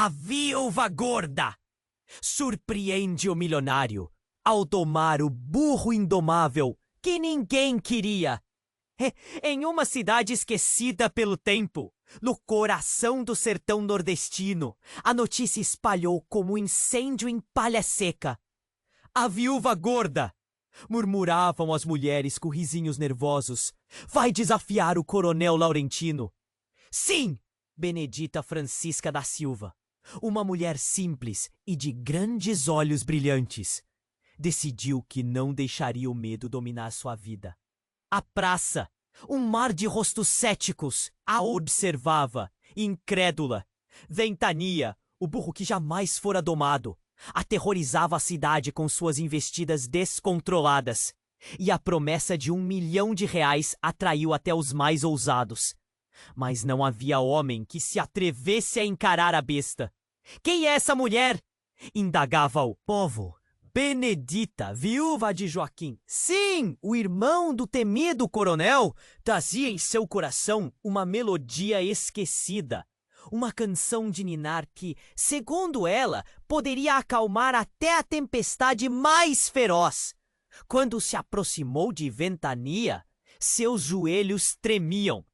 A viúva gorda surpreende o milionário ao domar o burro indomável que ninguém queria. Em uma cidade esquecida pelo tempo, no coração do sertão nordestino, a notícia espalhou como um incêndio em palha seca. A viúva gorda! Murmuravam as mulheres com risinhos nervosos. Vai desafiar o coronel Laurentino. Sim! Benedita Francisca da Silva, uma mulher simples e de grandes olhos brilhantes, decidiu que não deixaria o medo dominar sua vida. A praça, um mar de rostos céticos, a observava, incrédula. Ventania, o burro que jamais fora domado, aterrorizava a cidade com suas investidas descontroladas. E a promessa de R$1 milhão atraiu até os mais ousados. Mas não havia homem que se atrevesse a encarar a besta. Quem é essa mulher? Indagava o povo. Benedita, viúva de Joaquim. Sim, o irmão do temido coronel, trazia em seu coração uma melodia esquecida. Uma canção de ninar que, segundo ela, poderia acalmar até a tempestade mais feroz. Quando se aproximou de Ventania, seus joelhos tremiam.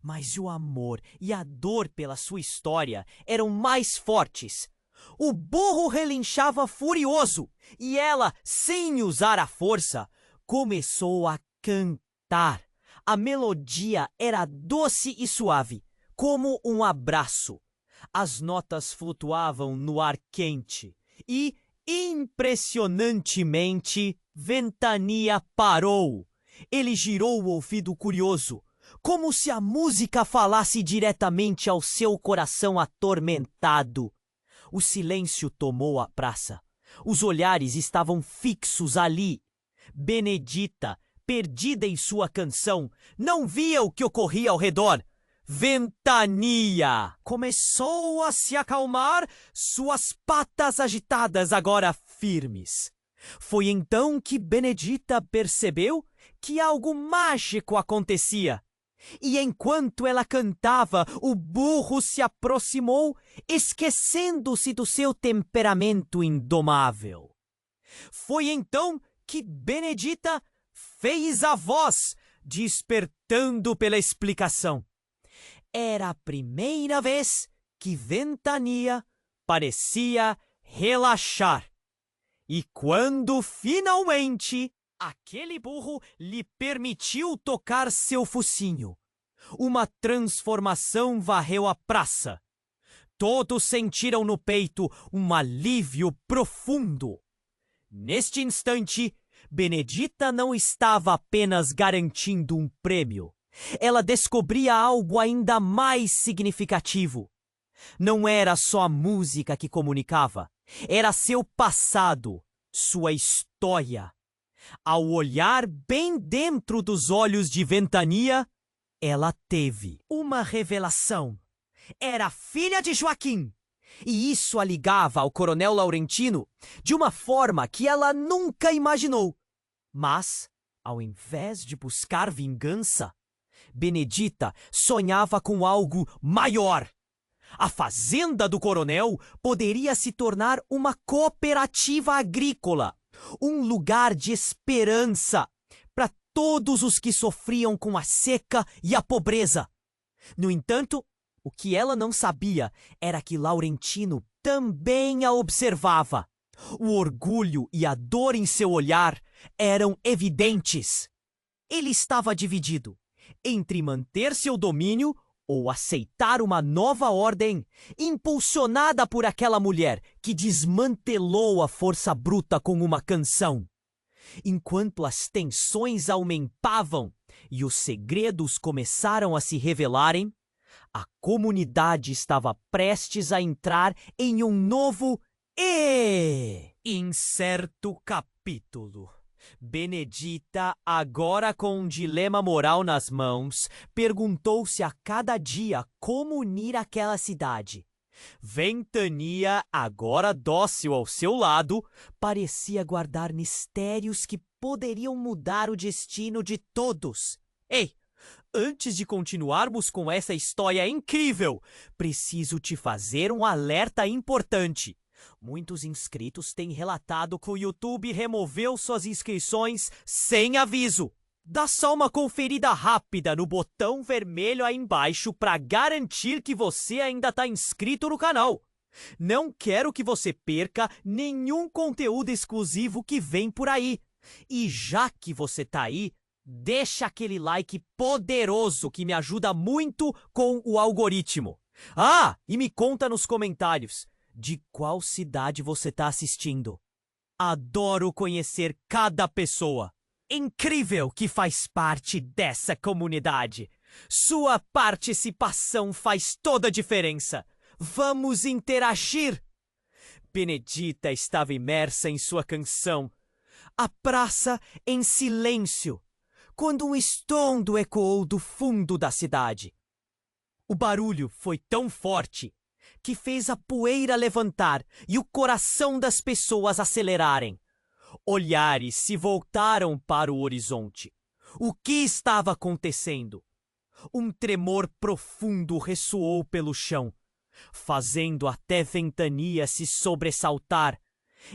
Mas o amor e a dor pela sua história eram mais fortes. O burro relinchava furioso e ela, sem usar a força, começou a cantar. A melodia era doce e suave, como um abraço. As notas flutuavam no ar quente e, impressionantemente, Ventania parou. Ele girou o ouvido curioso, como se a música falasse diretamente ao seu coração atormentado. O silêncio tomou a praça. Os olhares estavam fixos ali. Benedita, perdida em sua canção, não via o que ocorria ao redor. Ventania começou a se acalmar, suas patas agitadas agora firmes. Foi então que Benedita percebeu que algo mágico acontecia. E enquanto ela cantava, o burro se aproximou, esquecendo-se do seu temperamento indomável. Foi então que Benedita fez a voz, despertando pela explicação. Era a primeira vez que Ventania parecia relaxar. E quando finalmente aquele burro lhe permitiu tocar seu focinho, uma transformação varreu a praça. Todos sentiram no peito um alívio profundo. Neste instante, Benedita não estava apenas garantindo um prêmio. Ela descobria algo ainda mais significativo. Não era só a música que comunicava, era seu passado, sua história. Ao olhar bem dentro dos olhos de Ventania, ela teve uma revelação. Era filha de Joaquim. E isso a ligava ao coronel Laurentino de uma forma que ela nunca imaginou. Mas, ao invés de buscar vingança, Benedita sonhava com algo maior. A fazenda do coronel poderia se tornar uma cooperativa agrícola, um lugar de esperança para todos os que sofriam com a seca e a pobreza. No entanto, o que ela não sabia era que Laurentino também a observava. O orgulho e a dor em seu olhar eram evidentes. Ele estava dividido entre manter seu domínio ou aceitar uma nova ordem impulsionada por aquela mulher que desmantelou a força bruta com uma canção. Enquanto as tensões aumentavam e os segredos começaram a se revelarem, a comunidade estava prestes a entrar em um novo e incerto capítulo. Benedita, agora com um dilema moral nas mãos, perguntou-se a cada dia como unir aquela cidade. Ventania, agora dócil ao seu lado, parecia guardar mistérios que poderiam mudar o destino de todos. Ei, Antes de continuarmos com essa história incrível, preciso te fazer um alerta importante. Muitos inscritos têm relatado que o YouTube removeu suas inscrições sem aviso. Dá só uma conferida rápida no botão vermelho aí embaixo para garantir que você ainda está inscrito no canal. Não quero que você perca nenhum conteúdo exclusivo que vem por aí. E já que você tá aí, deixa aquele like poderoso que me ajuda muito com o algoritmo. Ah, e me conta nos comentários de qual cidade você tá assistindo. Adoro conhecer cada pessoa. Incrível que faz parte dessa comunidade. Sua participação faz toda a diferença. Vamos interagir! Benedita estava imersa em sua canção. A praça em silêncio, quando um estrondo ecoou do fundo da cidade. O barulho foi tão forte que fez a poeira levantar e o coração das pessoas acelerarem. Olhares se voltaram para o horizonte. O que estava acontecendo? Um tremor profundo ressoou pelo chão, fazendo até ventania se sobressaltar.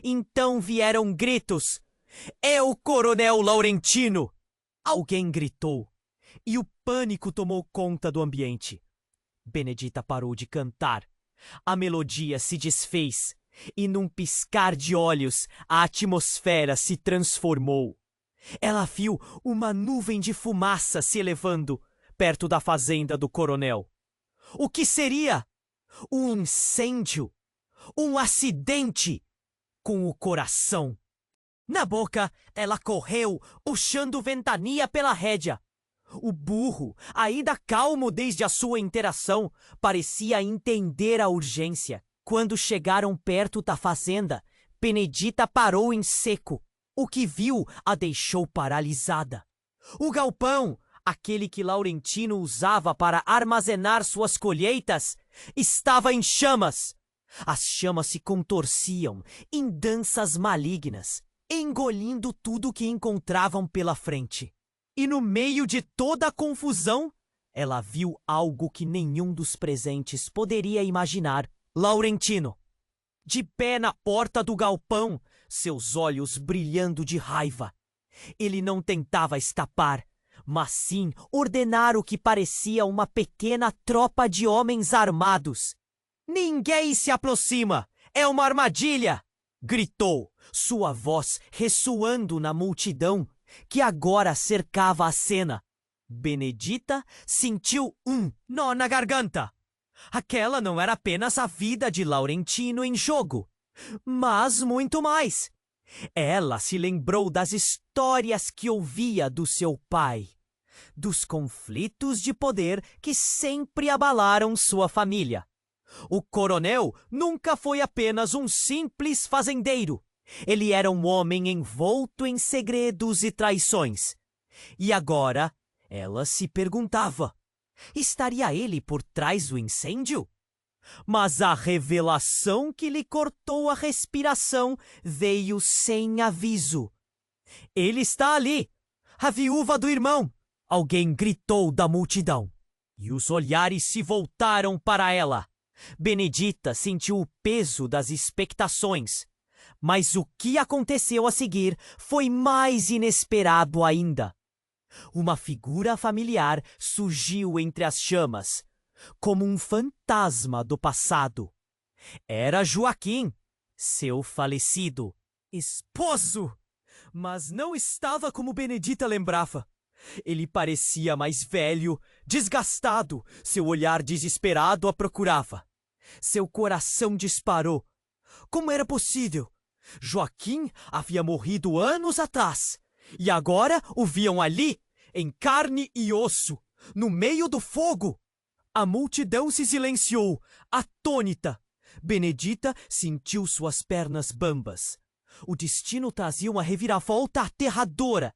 Então vieram gritos. É o Coronel Laurentino! Alguém gritou, e o pânico tomou conta do ambiente. Benedita parou de cantar. A melodia se desfez, e num piscar de olhos, a atmosfera se transformou. Ela viu uma nuvem de fumaça se elevando perto da fazenda do coronel. O que seria? Um incêndio? Um acidente? Com o coração na boca, ela correu, puxando ventania pela rédea. O burro, ainda calmo desde a sua interação, parecia entender a urgência. Quando chegaram perto da fazenda, Benedita parou em seco. O que viu a deixou paralisada. O galpão, aquele que Laurentino usava para armazenar suas colheitas, estava em chamas. As chamas se contorciam em danças malignas, engolindo tudo que encontravam pela frente. E no meio de toda a confusão, ela viu algo que nenhum dos presentes poderia imaginar. Laurentino, de pé na porta do galpão, seus olhos brilhando de raiva. Ele não tentava escapar, mas sim ordenar o que parecia uma pequena tropa de homens armados. Ninguém se aproxima! É uma armadilha! Gritou, sua voz ressoando na multidão que agora cercava a cena. Benedita sentiu um nó na garganta. Aquela não era apenas a vida de Laurentino em jogo, mas muito mais. Ela se lembrou das histórias que ouvia do seu pai, dos conflitos de poder que sempre abalaram sua família. O coronel nunca foi apenas um simples fazendeiro. Ele era um homem envolto em segredos e traições. E agora, ela se perguntava, estaria ele por trás do incêndio? Mas a revelação que lhe cortou a respiração veio sem aviso. Ele está ali, a viúva do irmão! Alguém gritou da multidão. E os olhares se voltaram para ela. Benedita sentiu o peso das expectações, mas o que aconteceu a seguir foi mais inesperado ainda. Uma figura familiar surgiu entre as chamas, como um fantasma do passado. Era Joaquim, seu falecido esposo, mas não estava como Benedita lembrava. Ele parecia mais velho, desgastado, seu olhar desesperado a procurava. Seu coração disparou. Como era possível? Joaquim havia morrido anos atrás, e agora o viam ali, em carne e osso, no meio do fogo. A multidão se silenciou, atônita. Benedita sentiu suas pernas bambas. O destino trazia uma reviravolta aterradora.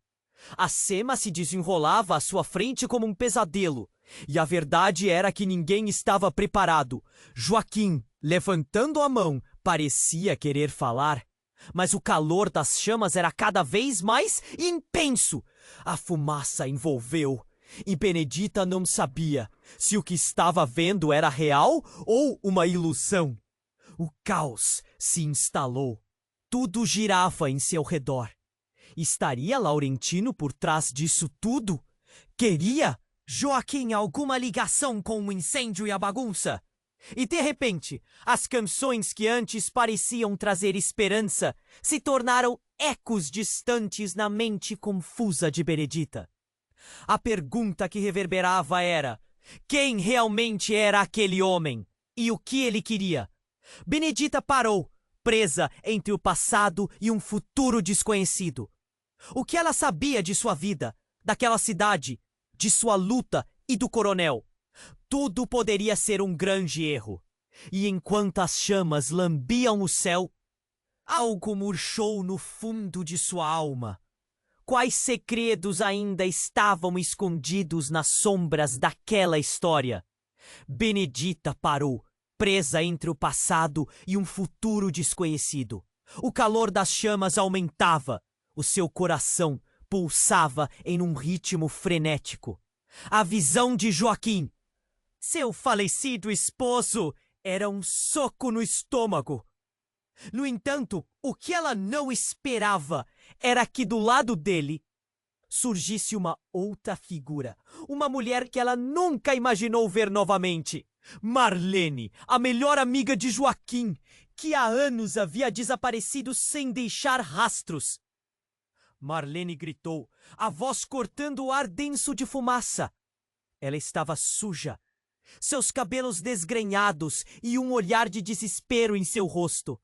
A cena se desenrolava à sua frente como um pesadelo, e a verdade era que ninguém estava preparado. Joaquim, levantando a mão, parecia querer falar, mas o calor das chamas era cada vez mais intenso. A fumaça envolveu, E Benedita não sabia se o que estava vendo era real ou uma ilusão. O caos se instalou. Tudo girava em seu redor. Estaria Laurentino por trás disso tudo? Queria Joaquim alguma ligação com o incêndio e a bagunça? E de repente, as canções que antes pareciam trazer esperança se tornaram ecos distantes na mente confusa de Benedita. A pergunta que reverberava era: quem realmente era aquele homem? E o que ele queria? Benedita parou, presa entre o passado e um futuro desconhecido. O que ela sabia de sua vida, daquela cidade, de sua luta e do coronel? Tudo poderia ser um grande erro. E enquanto as chamas lambiam o céu, algo murchou no fundo de sua alma. Quais segredos ainda estavam escondidos nas sombras daquela história? Benedita parou, presa entre o passado e um futuro desconhecido. O calor das chamas aumentava. O seu coração pulsava em um ritmo frenético. A visão de Joaquim, seu falecido esposo, era um soco no estômago. No entanto, o que ela não esperava era que do lado dele surgisse uma outra figura, uma mulher que ela nunca imaginou ver novamente. Marlene, a melhor amiga de Joaquim, que há anos havia desaparecido sem deixar rastros. Marlene gritou, a voz cortando o ar denso de fumaça. Ela estava suja, seus cabelos desgrenhados e um olhar de desespero em seu rosto.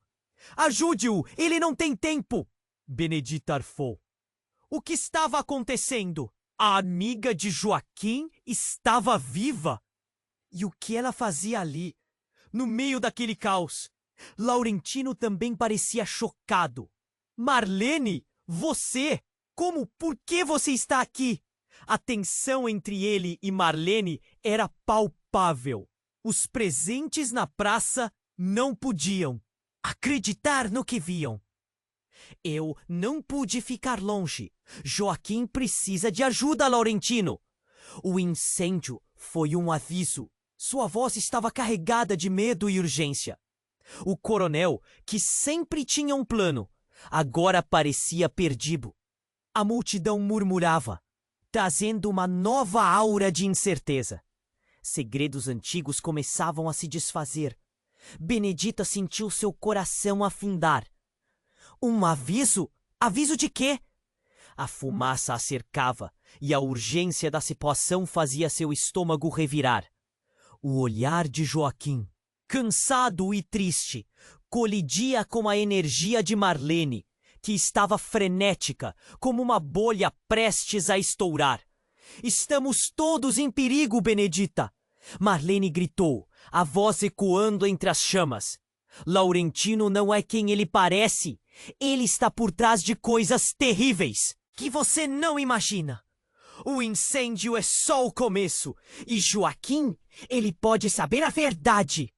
Ajude-o, ele não tem tempo! Benedita arfou. O que estava acontecendo? A amiga de Joaquim estava viva? E o que ela fazia ali, no meio daquele caos? Laurentino também parecia chocado. Marlene, você? Por que você está aqui? A tensão entre ele e Marlene era palpável. Os presentes na praça não podiam acreditar no que viam. Eu não pude ficar longe. Joaquim precisa de ajuda, Laurentino. O incêndio foi um aviso. Sua voz estava carregada de medo e urgência. O coronel, que sempre tinha um plano, agora parecia perdido. A multidão murmurava, trazendo uma nova aura de incerteza. Segredos antigos começavam a se desfazer. Benedita sentiu seu coração afindar. Um aviso? Aviso de quê? A fumaça a cercava e a urgência da situação fazia seu estômago revirar. O olhar de Joaquim, cansado e triste, colidia com a energia de Marlene, que estava frenética, como uma bolha prestes a estourar. Estamos todos em perigo, Benedita! Marlene gritou, a voz ecoando entre as chamas. Laurentino não é quem ele parece. Ele está por trás de coisas terríveis que você não imagina. O incêndio é só o começo e Joaquim, ele pode saber a verdade.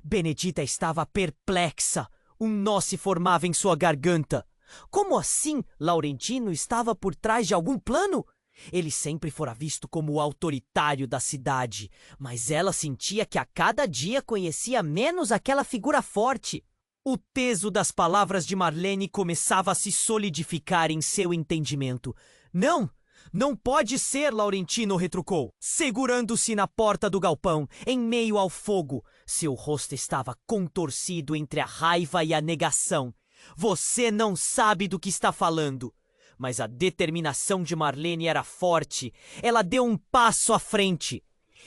Benedita estava perplexa. Um nó se formava em sua garganta. Como assim Laurentino estava por trás de algum plano? Ele sempre fora visto como o autoritário da cidade, mas ela sentia que a cada dia conhecia menos aquela figura forte. O peso das palavras de Marlene começava a se solidificar em seu entendimento. Não! Não pode ser, Laurentino retrucou, segurando-se na porta do galpão, em meio ao fogo. Seu rosto estava contorcido entre a raiva e a negação. Você não sabe do que está falando. Mas a determinação de Marlene era forte. Ela deu um passo à frente.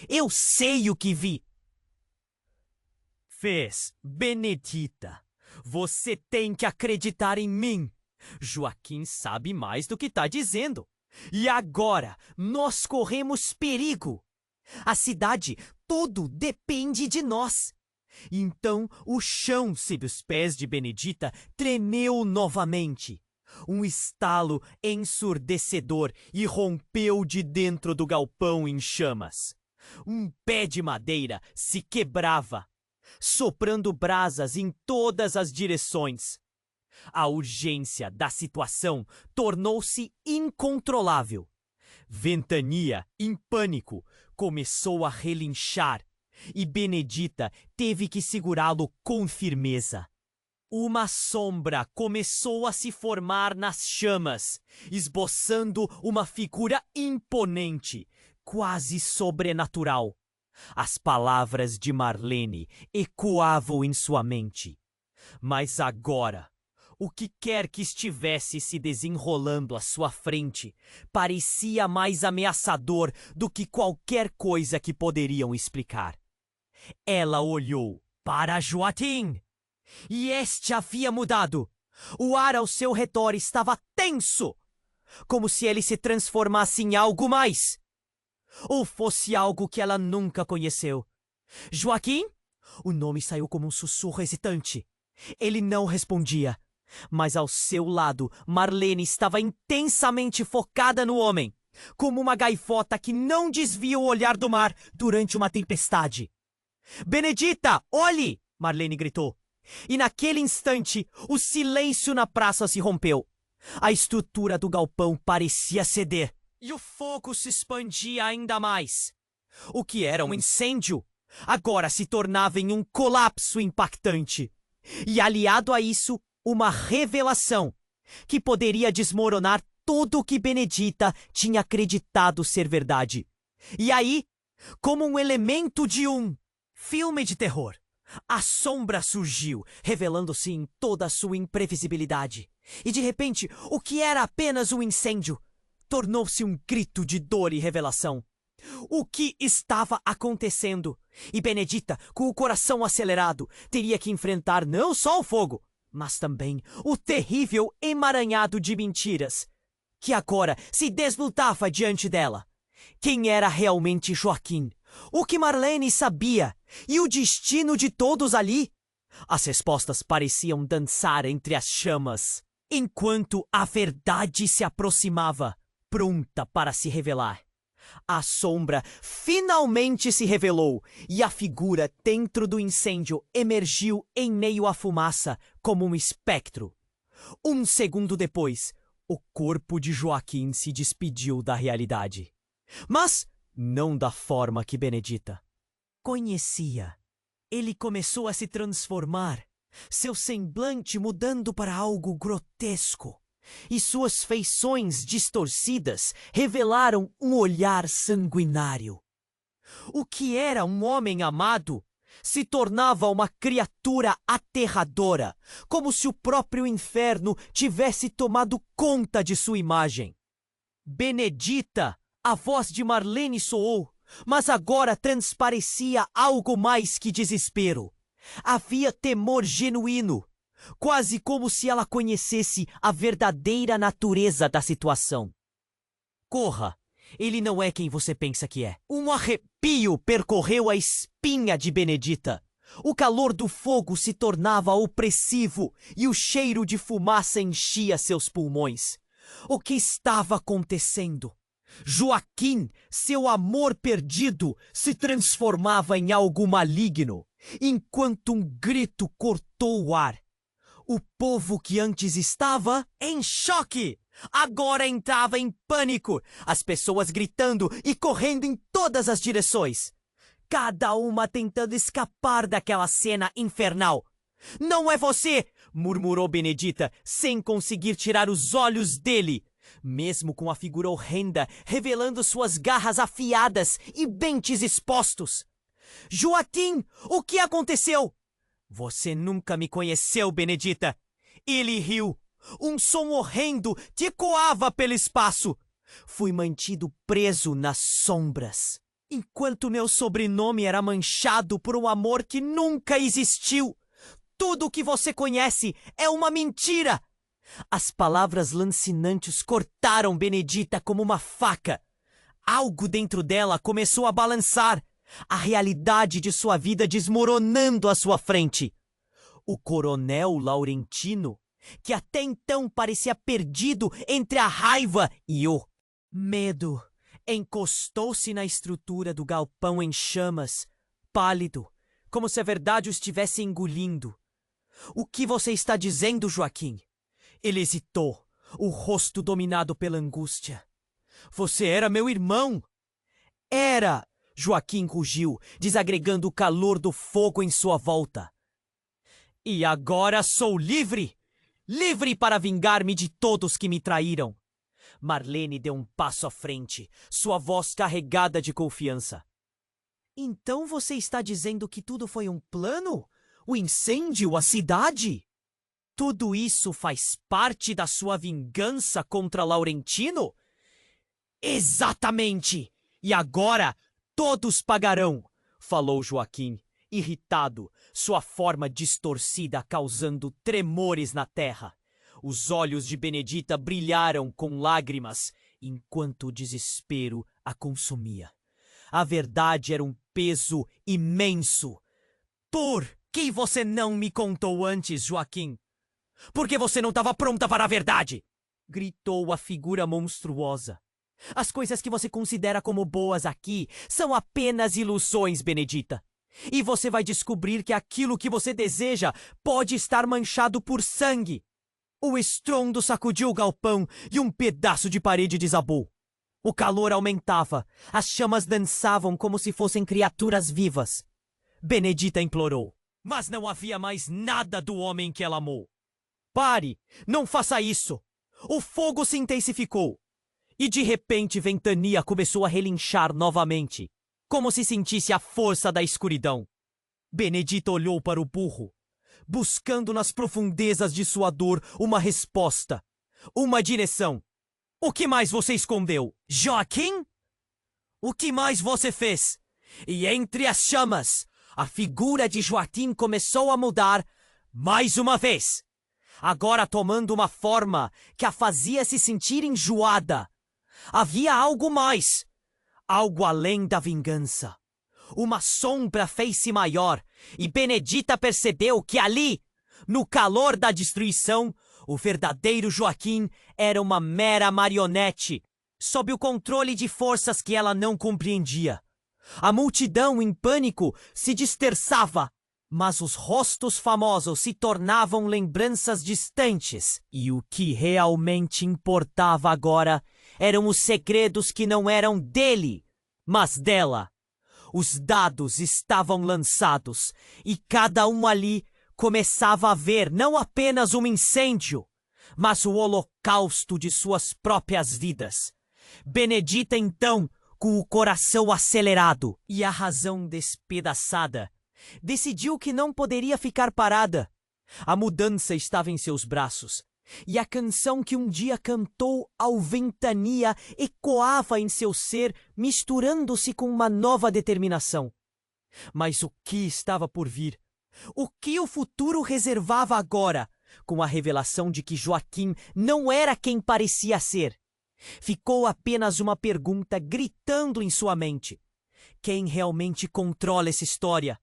Eu sei o que vi. Fez, Benedita. Você tem que acreditar em mim. Joaquim sabe mais do que está dizendo. E agora nós corremos perigo. A cidade, tudo depende de nós. Então o chão sob os pés de Benedita tremeu novamente. Um estalo ensurdecedor irrompeu de dentro do galpão em chamas. Um pé de madeira se quebrava, soprando brasas em todas as direções. A urgência da situação tornou-se incontrolável. Ventania, em pânico, começou a relinchar e Benedita teve que segurá-lo com firmeza. Uma sombra começou a se formar nas chamas, esboçando uma figura imponente, quase sobrenatural. As palavras de Marlene ecoavam em sua mente. Mas agora, o que quer que estivesse se desenrolando à sua frente parecia mais ameaçador do que qualquer coisa que poderiam explicar. Ela olhou para Joaquim. E este havia mudado. O ar ao seu redor estava tenso, como se ele se transformasse em algo mais. Ou fosse algo que ela nunca conheceu. Joaquim? O nome saiu como um sussurro hesitante. Ele não respondia, mas ao seu lado, Marlene estava intensamente focada no homem, como uma gaivota que não desvia o olhar do mar durante uma tempestade. Benedita, olhe! Marlene gritou. E naquele instante, o silêncio na praça se rompeu. A estrutura do galpão parecia ceder, e o fogo se expandia ainda mais. O que era um incêndio, agora se tornava em um colapso impactante. E aliado a isso, uma revelação, que poderia desmoronar tudo o que Benedita tinha acreditado ser verdade. E aí, como um elemento de um filme de terror, a sombra surgiu, revelando-se em toda a sua imprevisibilidade. E de repente, o que era apenas um incêndio tornou-se um grito de dor e revelação. O que estava acontecendo? E Benedita, com o coração acelerado, teria que enfrentar não só o fogo, mas também o terrível emaranhado de mentiras, que agora se deslutava diante dela. Quem era realmente Joaquim? O que Marlene sabia? E o destino de todos ali? As respostas pareciam dançar entre as chamas, enquanto a verdade se aproximava, pronta para se revelar. A sombra finalmente se revelou e a figura dentro do incêndio emergiu em meio à fumaça como um espectro. Um segundo depois, o corpo de Joaquim se despediu da realidade. Mas não da forma que Benedita conhecia. Ele começou a se transformar, seu semblante mudando para algo grotesco, e suas feições distorcidas revelaram um olhar sanguinário. O que era um homem amado se tornava uma criatura aterradora, como se o próprio inferno tivesse tomado conta de sua imagem. Benedita! A voz de Marlene soou, mas agora transparecia algo mais que desespero. Havia temor genuíno, quase como se ela conhecesse a verdadeira natureza da situação. Corra! Ele não é quem você pensa que é. Um arrepio percorreu a espinha de Benedita. O calor do fogo se tornava opressivo e o cheiro de fumaça enchia seus pulmões. O que estava acontecendo? Joaquim, seu amor perdido, se transformava em algo maligno, enquanto um grito cortou o ar. O povo que antes estava em choque, agora entrava em pânico, as pessoas gritando e correndo em todas as direções, cada uma tentando escapar daquela cena infernal. Não é você! Murmurou Benedita, sem conseguir tirar os olhos dele. Mesmo com a figura horrenda revelando suas garras afiadas e dentes expostos. Joaquim, o que aconteceu? Você nunca me conheceu, Benedita. Ele riu. Um som horrendo que ecoava pelo espaço. Fui mantido preso nas sombras, enquanto meu sobrenome era manchado por um amor que nunca existiu. Tudo o que você conhece é uma mentira. As palavras lancinantes cortaram Benedita como uma faca. Algo dentro dela começou a balançar, a realidade de sua vida desmoronando à sua frente. O coronel Laurentino, que até então parecia perdido entre a raiva e o medo, encostou-se na estrutura do galpão em chamas, pálido, como se a verdade o estivesse engolindo. O que você está dizendo, Joaquim? Ele hesitou, o rosto dominado pela angústia. Você era meu irmão! Era! Joaquim rugiu, desagregando o calor do fogo em sua volta. E agora sou livre! Livre para vingar-me de todos que me traíram! Marlene deu um passo à frente, sua voz carregada de confiança. Então você está dizendo que tudo foi um plano? O incêndio, a cidade? Tudo isso faz parte da sua vingança contra Laurentino? Exatamente! E agora todos pagarão, falou Joaquim, irritado, sua forma distorcida causando tremores na terra. Os olhos de Benedita brilharam com lágrimas, enquanto o desespero a consumia. A verdade era um peso imenso. Por que você não me contou antes, Joaquim? Por que você não estava pronta para a verdade? Gritou a figura monstruosa. As coisas que você considera como boas aqui são apenas ilusões, Benedita. E você vai descobrir que aquilo que você deseja pode estar manchado por sangue. O estrondo sacudiu o galpão e um pedaço de parede desabou. O calor aumentava, as chamas dançavam como se fossem criaturas vivas. Benedita implorou, mas não havia mais nada do homem que ela amou. Pare! Não faça isso! O fogo se intensificou. E de repente Ventania começou a relinchar novamente, como se sentisse a força da escuridão. Benedita olhou para o burro, buscando nas profundezas de sua dor uma resposta, uma direção. O que mais você escondeu, Joaquim? O que mais você fez? E entre as chamas, a figura de Joaquim começou a mudar mais uma vez, agora tomando uma forma que a fazia se sentir enjoada. Havia algo mais, algo além da vingança. Uma sombra fez-se maior e Benedita percebeu que ali, no calor da destruição, o verdadeiro Joaquim era uma mera marionete, sob o controle de forças que ela não compreendia. A multidão, em pânico, se dispersava, mas os rostos famosos se tornavam lembranças distantes, e o que realmente importava agora eram os segredos que não eram dele, mas dela. Os dados estavam lançados, e cada um ali começava a ver não apenas um incêndio, mas o holocausto de suas próprias vidas. Benedita, então, com o coração acelerado e a razão despedaçada, decidiu que não poderia ficar parada. A mudança estava em seus braços, e a canção que um dia cantou ao Ventania ecoava em seu ser, misturando-se com uma nova determinação. Mas o que estava por vir? O que o futuro reservava agora, com a revelação de que Joaquim não era quem parecia ser? Ficou apenas uma pergunta gritando em sua mente. Quem realmente controla essa história?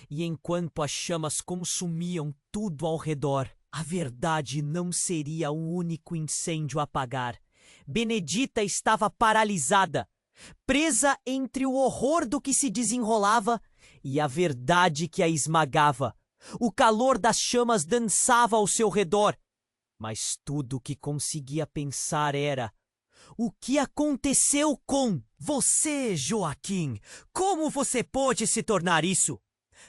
E enquanto as chamas consumiam tudo ao redor, a verdade não seria o único incêndio a apagar. Benedita estava paralisada, presa entre o horror do que se desenrolava e a verdade que a esmagava. O calor das chamas dançava ao seu redor, mas tudo o que conseguia pensar era: o que aconteceu com você, Joaquim? Como você pôde se tornar isso?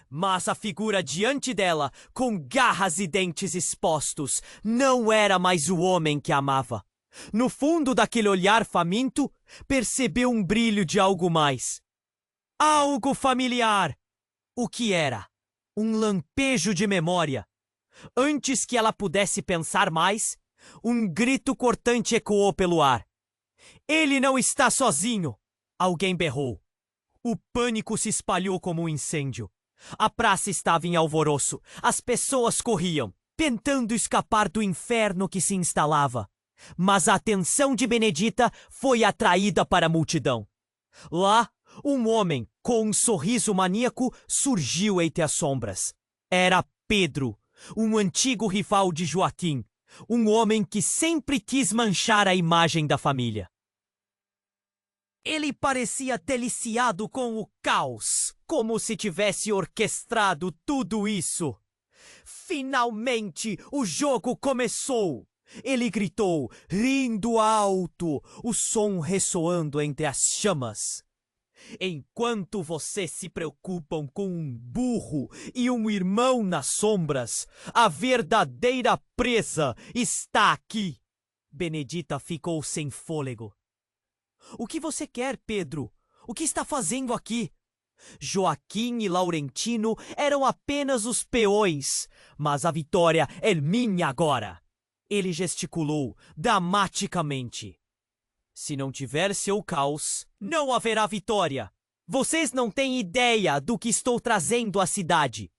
Mas a figura diante dela, com garras e dentes expostos, não era mais o homem que amava. No fundo daquele olhar faminto, percebeu um brilho de algo mais. Algo familiar. O que era? Um lampejo de memória. Antes que ela pudesse pensar mais, um grito cortante ecoou pelo ar. Ele não está sozinho! Alguém berrou. O pânico se espalhou como um incêndio. A praça estava em alvoroço. As pessoas corriam, tentando escapar do inferno que se instalava. Mas a atenção de Benedita foi atraída para a multidão. Lá, um homem, com um sorriso maníaco, surgiu entre as sombras. Era Pedro, um antigo rival de Joaquim, um homem que sempre quis manchar a imagem da família. Ele parecia deliciado com o caos, como se tivesse orquestrado tudo isso. Finalmente o jogo começou! Ele gritou, rindo alto, o som ressoando entre as chamas. Enquanto vocês se preocupam com um burro e um irmão nas sombras, a verdadeira presa está aqui. Benedita ficou sem fôlego. O que você quer, Pedro? O que está fazendo aqui? Joaquim e Laurentino eram apenas os peões, mas a vitória é minha agora. Ele gesticulou dramaticamente. Se não tiver seu caos, não haverá vitória. Vocês não têm ideia do que estou trazendo à cidade.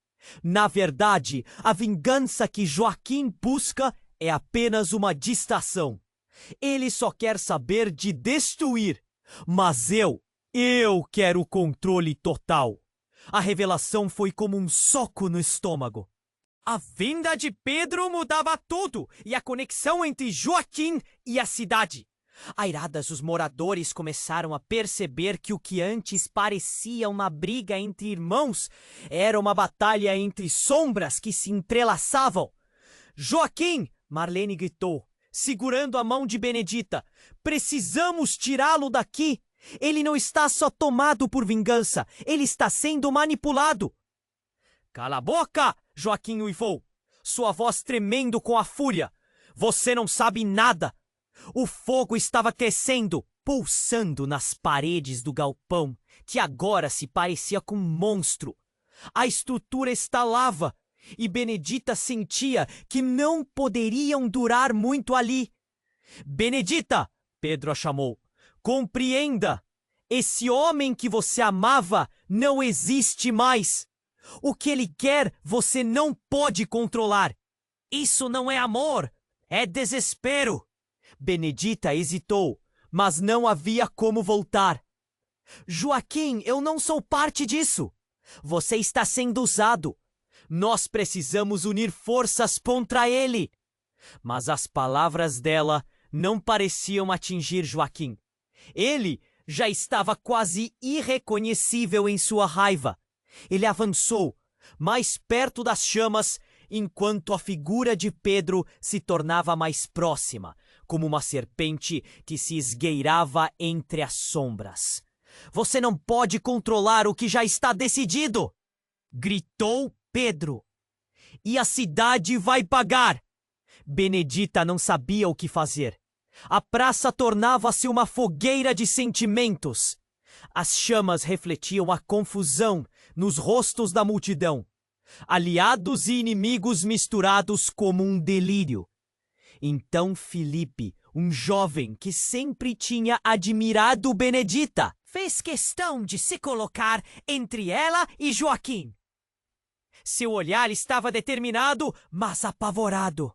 Na verdade, a vingança que Joaquim busca é apenas uma distração. Ele só quer saber de destruir. Mas eu quero o controle total. A revelação foi como um soco no estômago. A vinda de Pedro mudava tudo e a conexão entre Joaquim e a cidade. Airadas, os moradores começaram a perceber que o que antes parecia uma briga entre irmãos era uma batalha entre sombras que se entrelaçavam. Joaquim! Marlene gritou, segurando a mão de Benedita. Precisamos tirá-lo daqui! Ele não está só tomado por vingança, ele está sendo manipulado. Cala a boca! Joaquim uivou, sua voz tremendo com a fúria. Você não sabe nada! O fogo estava crescendo, pulsando nas paredes do galpão, que agora se parecia com um monstro. A estrutura estalava, e Benedita sentia que não poderiam durar muito ali. Benedita! Pedro a chamou. Compreenda! Esse homem que você amava não existe mais. O que ele quer você não pode controlar. Isso não é amor, é desespero. Benedita hesitou, mas não havia como voltar. Joaquim, eu não sou parte disso. Você está sendo usado. Nós precisamos unir forças contra ele. Mas as palavras dela não pareciam atingir Joaquim. Ele já estava quase irreconhecível em sua raiva. Ele avançou, mais perto das chamas, enquanto a figura de Pedro se tornava mais próxima, como uma serpente que se esgueirava entre as sombras. Você não pode controlar o que já está decidido! Gritou Pedro. E a cidade vai pagar! Benedita não sabia o que fazer. A praça tornava-se uma fogueira de sentimentos. As chamas refletiam a confusão nos rostos da multidão. Aliados e inimigos misturados como um delírio. Então Felipe, um jovem que sempre tinha admirado Benedita, fez questão de se colocar entre ela e Joaquim. Seu olhar estava determinado, mas apavorado.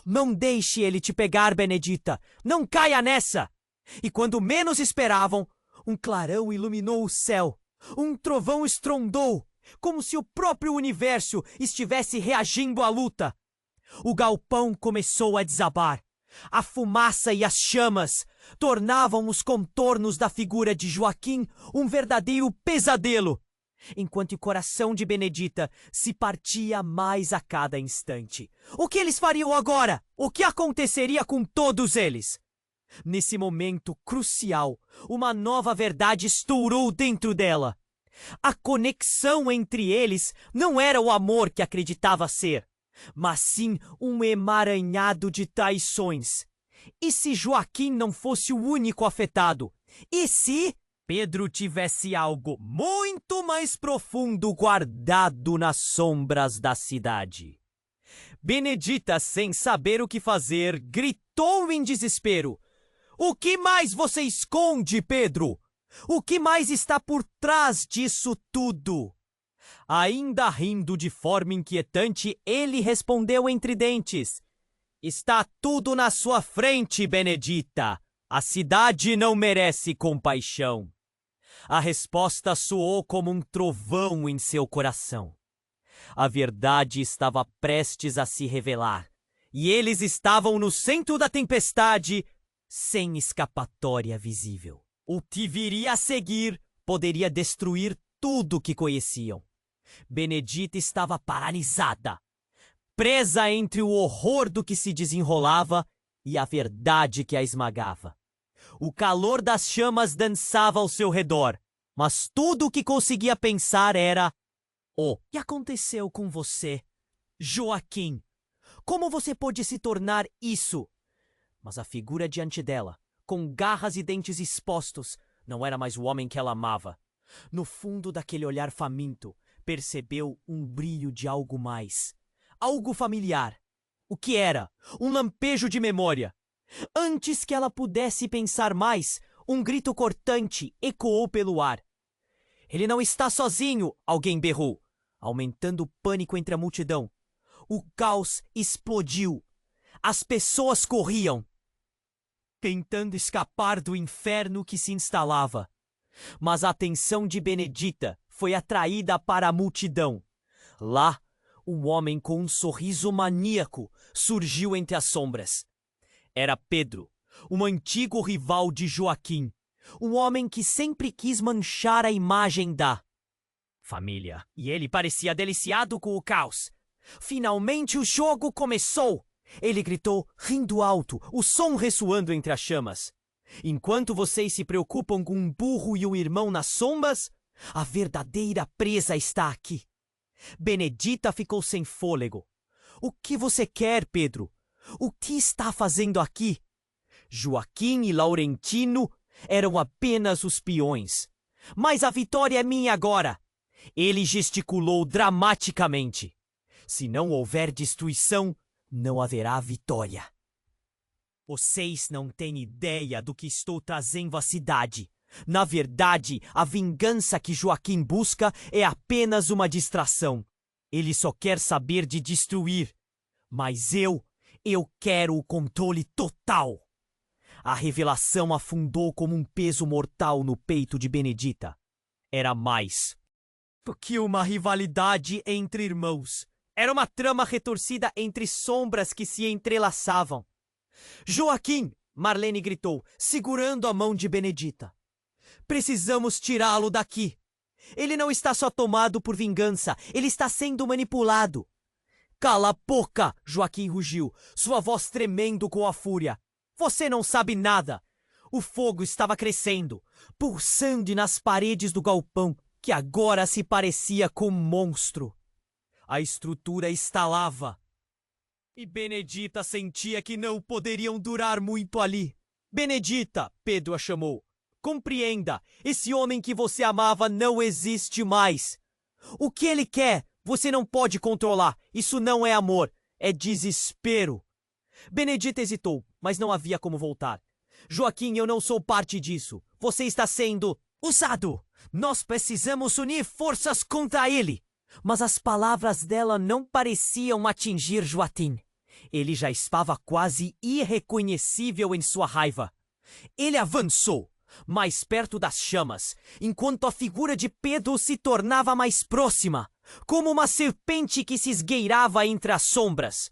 Não deixe ele te pegar, Benedita. Não caia nessa! E quando menos esperavam, um clarão iluminou o céu. Um trovão estrondou, como se o próprio universo estivesse reagindo à luta. O galpão começou a desabar. A fumaça e as chamas tornavam os contornos da figura de Joaquim um verdadeiro pesadelo, enquanto o coração de Benedita se partia mais a cada instante. O que eles fariam agora? O que aconteceria com todos eles? Nesse momento crucial, uma nova verdade estourou dentro dela. A conexão entre eles não era o amor que acreditava ser, mas sim um emaranhado de traições. E se Joaquim não fosse o único afetado? E se Pedro tivesse algo muito mais profundo guardado nas sombras da cidade? Benedita, sem saber o que fazer, gritou em desespero. O que mais você esconde, Pedro? O que mais está por trás disso tudo? Ainda rindo de forma inquietante, ele respondeu entre dentes. Está tudo na sua frente, Benedita. A cidade não merece compaixão. A resposta soou como um trovão em seu coração. A verdade estava prestes a se revelar, e eles estavam no centro da tempestade, sem escapatória visível. O que viria a seguir poderia destruir tudo que conheciam. Benedita estava paralisada, presa entre o horror do que se desenrolava e a verdade que a esmagava. O calor das chamas dançava ao seu redor, mas tudo o que conseguia pensar era: o que aconteceu com você, Joaquim? Como você pôde se tornar isso? Mas a figura diante dela, com garras e dentes expostos, não era mais o homem que ela amava. No fundo daquele olhar faminto, percebeu um brilho de algo mais. Algo familiar. O que era? Um lampejo de memória. Antes que ela pudesse pensar mais, um grito cortante ecoou pelo ar. Ele não está sozinho, alguém berrou, aumentando o pânico entre a multidão. O caos explodiu. As pessoas corriam, tentando escapar do inferno que se instalava. Mas a atenção de Benedita foi atraída para a multidão. Lá, um homem com um sorriso maníaco surgiu entre as sombras. Era Pedro, um antigo rival de Joaquim, um homem que sempre quis manchar a imagem da família. E ele parecia deliciado com o caos. Finalmente o jogo começou! Ele gritou, rindo alto, o som ressoando entre as chamas. Enquanto vocês se preocupam com um burro e um irmão nas sombras, a verdadeira presa está aqui. Benedita ficou sem fôlego. O que você quer, Pedro? O que está fazendo aqui? Joaquim e Laurentino eram apenas os peões. Mas a vitória é minha agora. Ele gesticulou dramaticamente. Se não houver destruição, não haverá vitória. Vocês não têm ideia do que estou trazendo à cidade. Na verdade, a vingança que Joaquim busca é apenas uma distração. Ele só quer saber de destruir. Mas eu quero o controle total. A revelação afundou como um peso mortal no peito de Benedita. Era mais do que uma rivalidade entre irmãos. Era uma trama retorcida entre sombras que se entrelaçavam. Joaquim! Marlene gritou, segurando a mão de Benedita. Precisamos tirá-lo daqui. Ele não está só tomado por vingança, ele está sendo manipulado. Cala a boca! Joaquim rugiu, sua voz tremendo com a fúria. Você não sabe nada. O fogo estava crescendo, pulsando nas paredes do galpão, que agora se parecia com um monstro. A estrutura estalava. E Benedita sentia que não poderiam durar muito ali. Benedita, Pedro a chamou. Compreenda, esse homem que você amava não existe mais. O que ele quer, você não pode controlar. Isso não é amor, é desespero. Benedita hesitou, mas não havia como voltar. Joaquim, eu não sou parte disso. Você está sendo usado. Nós precisamos unir forças contra ele. Mas as palavras dela não pareciam atingir Joaquim. Ele já estava quase irreconhecível em sua raiva. Ele avançou, mais perto das chamas, enquanto a figura de Pedro se tornava mais próxima, como uma serpente que se esgueirava entre as sombras.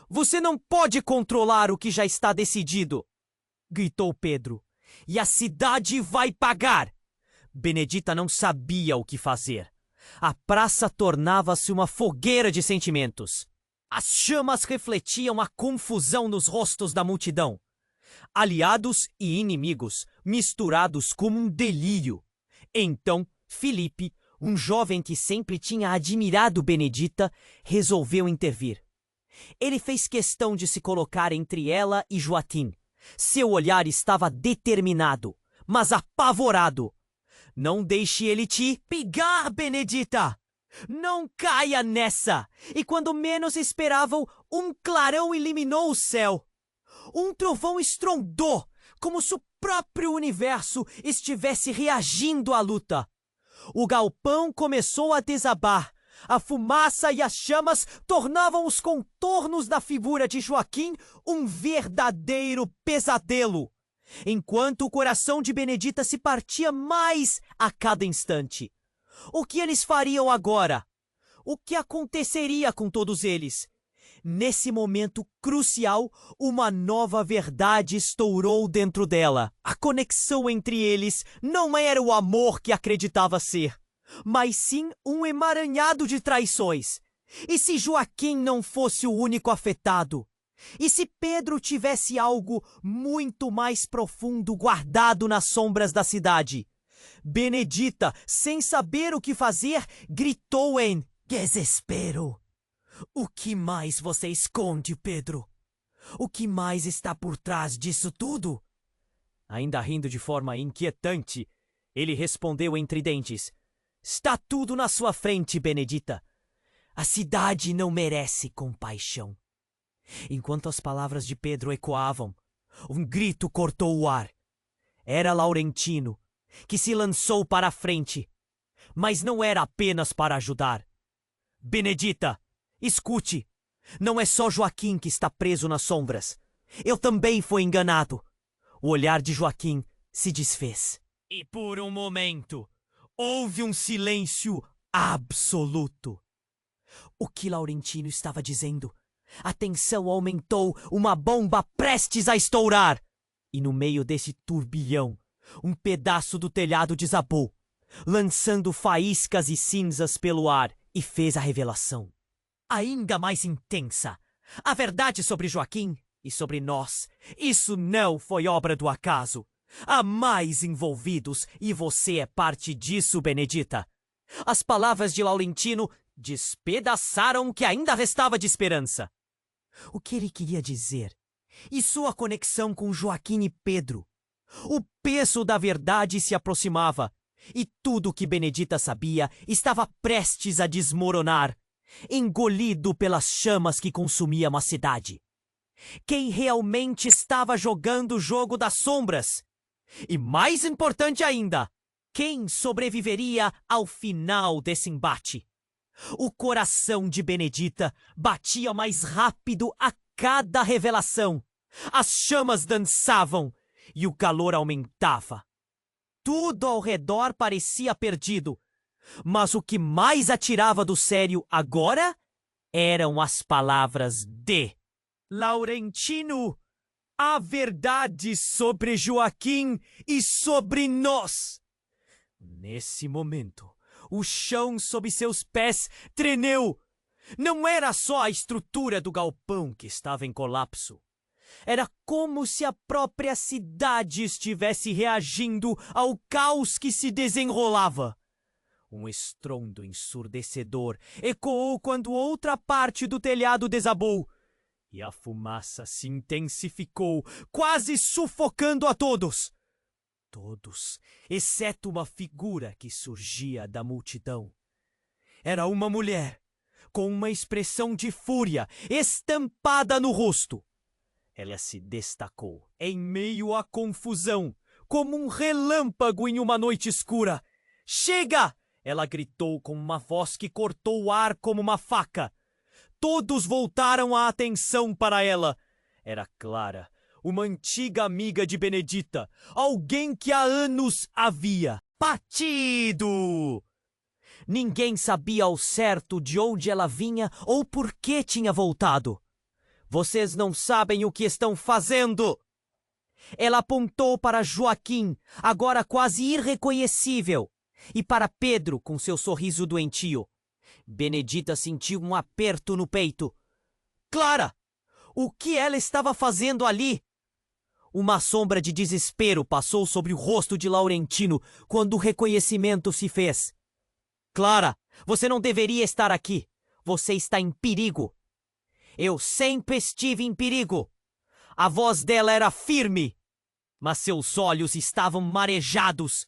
Você não pode controlar o que já está decidido, gritou Pedro, e a cidade vai pagar. Benedita não sabia o que fazer. A praça tornava-se uma fogueira de sentimentos. As chamas refletiam a confusão nos rostos da multidão. Aliados e inimigos, misturados como um delírio. Então, Felipe, um jovem que sempre tinha admirado Benedita, resolveu intervir. Ele fez questão de se colocar entre ela e Joaquim. Seu olhar estava determinado, mas apavorado. Não deixe ele te pegar, Benedita! Não caia nessa! E quando menos esperavam, um clarão iluminou o céu. Um trovão estrondou, como se o próprio universo estivesse reagindo à luta. O galpão começou a desabar. A fumaça e as chamas tornavam os contornos da figura de Joaquim um verdadeiro pesadelo, enquanto o coração de Benedita se partia mais a cada instante. O que eles fariam agora? O que aconteceria com todos eles? Nesse momento crucial, uma nova verdade estourou dentro dela. A conexão entre eles não era o amor que acreditava ser, mas sim um emaranhado de traições. E se Joaquim não fosse o único afetado? E se Pedro tivesse algo muito mais profundo guardado nas sombras da cidade? Benedita, sem saber o que fazer, gritou em desespero. O que mais você esconde, Pedro? O que mais está por trás disso tudo? Ainda rindo de forma inquietante, ele respondeu entre dentes: Está tudo na sua frente, Benedita. A cidade não merece compaixão. Enquanto as palavras de Pedro ecoavam, um grito cortou o ar. Era Laurentino, que se lançou para a frente, mas não era apenas para ajudar. Benedita, escute, não é só Joaquim que está preso nas sombras. Eu também fui enganado. O olhar de Joaquim se desfez. E por um momento, houve um silêncio absoluto. O que Laurentino estava dizendo? A tensão aumentou, uma bomba prestes a estourar. E no meio desse turbilhão, um pedaço do telhado desabou, lançando faíscas e cinzas pelo ar, e fez a revelação. Ainda mais intensa. A verdade sobre Joaquim e sobre nós. Isso não foi obra do acaso. Há mais envolvidos e você é parte disso, Benedita. As palavras de Laurentino despedaçaram o que ainda restava de esperança. O que ele queria dizer? E sua conexão com Joaquim e Pedro? O peso da verdade se aproximava, e tudo o que Benedita sabia estava prestes a desmoronar, engolido pelas chamas que consumiam a cidade. Quem realmente estava jogando o jogo das sombras? E mais importante ainda, quem sobreviveria ao final desse embate? O coração de Benedita batia mais rápido a cada revelação. As chamas dançavam e o calor aumentava. Tudo ao redor parecia perdido, mas o que mais a tirava do sério agora eram as palavras de Laurentino. A verdade sobre Joaquim e sobre nós. Nesse momento, o chão sob seus pés tremeu. Não era só a estrutura do galpão que estava em colapso. Era como se a própria cidade estivesse reagindo ao caos que se desenrolava. Um estrondo ensurdecedor ecoou quando outra parte do telhado desabou. E a fumaça se intensificou, quase sufocando a todos. Todos, exceto uma figura que surgia da multidão. Era uma mulher, com uma expressão de fúria estampada no rosto. Ela se destacou em meio à confusão, como um relâmpago em uma noite escura. Chega! Ela gritou com uma voz que cortou o ar como uma faca. Todos voltaram a atenção para ela. Era Clara, uma antiga amiga de Benedita, alguém que há anos havia batido. Ninguém sabia ao certo de onde ela vinha ou por que tinha voltado. Vocês não sabem o que estão fazendo! Ela apontou para Joaquim, agora quase irreconhecível, e para Pedro com seu sorriso doentio. Benedita sentiu um aperto no peito. Clara! O que ela estava fazendo ali? Uma sombra de desespero passou sobre o rosto de Laurentino quando o reconhecimento se fez. Clara, você não deveria estar aqui. Você está em perigo. Eu sempre estive em perigo. A voz dela era firme, mas seus olhos estavam marejados.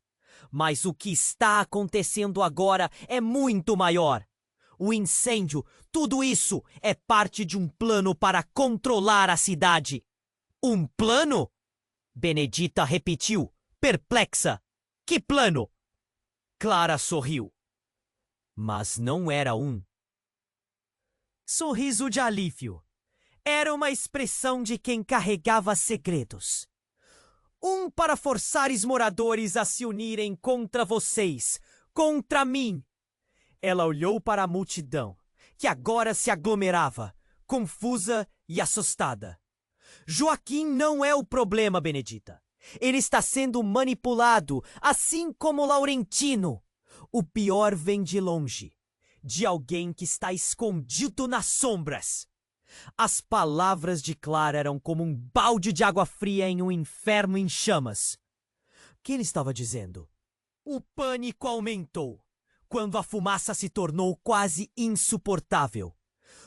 Mas o que está acontecendo agora é muito maior. O incêndio, tudo isso é parte de um plano para controlar a cidade. Um plano? Benedita repetiu, perplexa. Que plano? Clara sorriu. Mas não era um sorriso de alívio. Era uma expressão de quem carregava segredos. Um para forçar os moradores a se unirem contra vocês, contra mim. Ela olhou para a multidão, que agora se aglomerava, confusa e assustada. Joaquim não é o problema, Benedita. Ele está sendo manipulado, assim como Laurentino. O pior vem de longe, de alguém que está escondido nas sombras. As palavras de Clara eram como um balde de água fria em um inferno em chamas. O que ele estava dizendo? O pânico aumentou quando a fumaça se tornou quase insuportável.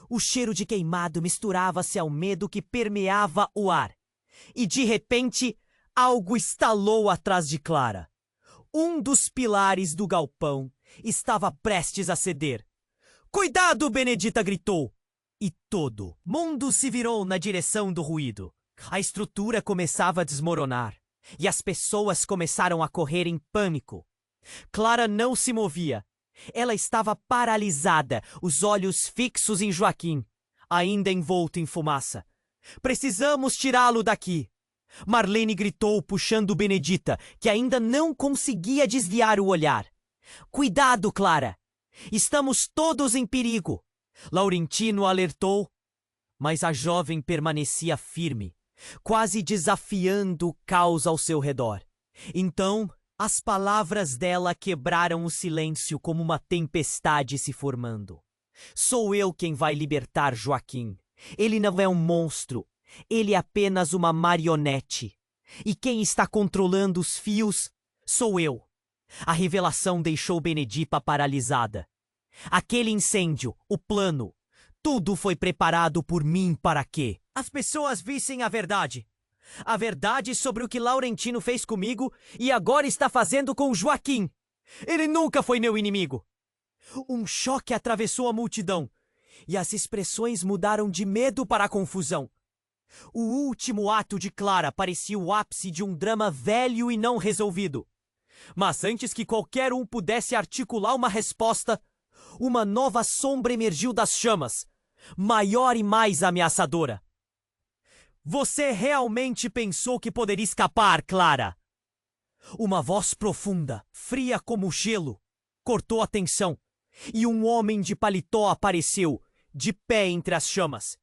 O cheiro de queimado misturava-se ao medo que permeava o ar. E de repente, algo estalou atrás de Clara. Um dos pilares do galpão estava prestes a ceder. "Cuidado!" Benedita gritou. E todo mundo se virou na direção do ruído. A estrutura começava a desmoronar e as pessoas começaram a correr em pânico. Clara não se movia. Ela estava paralisada, os olhos fixos em Joaquim, ainda envolto em fumaça. "Precisamos tirá-lo daqui!" Marlene gritou, puxando Benedita, que ainda não conseguia desviar o olhar. "Cuidado, Clara! Estamos todos em perigo!" Laurentino alertou, mas a jovem permanecia firme, quase desafiando o caos ao seu redor. Então, as palavras dela quebraram o silêncio como uma tempestade se formando. "Sou eu quem vai libertar Joaquim. Ele não é um monstro. Ele é apenas uma marionete. E quem está controlando os fios sou eu." A revelação deixou Benedita paralisada. Aquele incêndio, o plano, tudo foi preparado por mim para que as pessoas vissem a verdade. A verdade sobre o que Laurentino fez comigo e agora está fazendo com Joaquim. Ele nunca foi meu inimigo. Um choque atravessou a multidão e as expressões mudaram de medo para a confusão. O último ato de Clara parecia o ápice de um drama velho e não resolvido. Mas antes que qualquer um pudesse articular uma resposta, uma nova sombra emergiu das chamas, maior e mais ameaçadora. "Você realmente pensou que poderia escapar, Clara?" Uma voz profunda, fria como gelo, cortou a tensão, e um homem de paletó apareceu, de pé entre as chamas.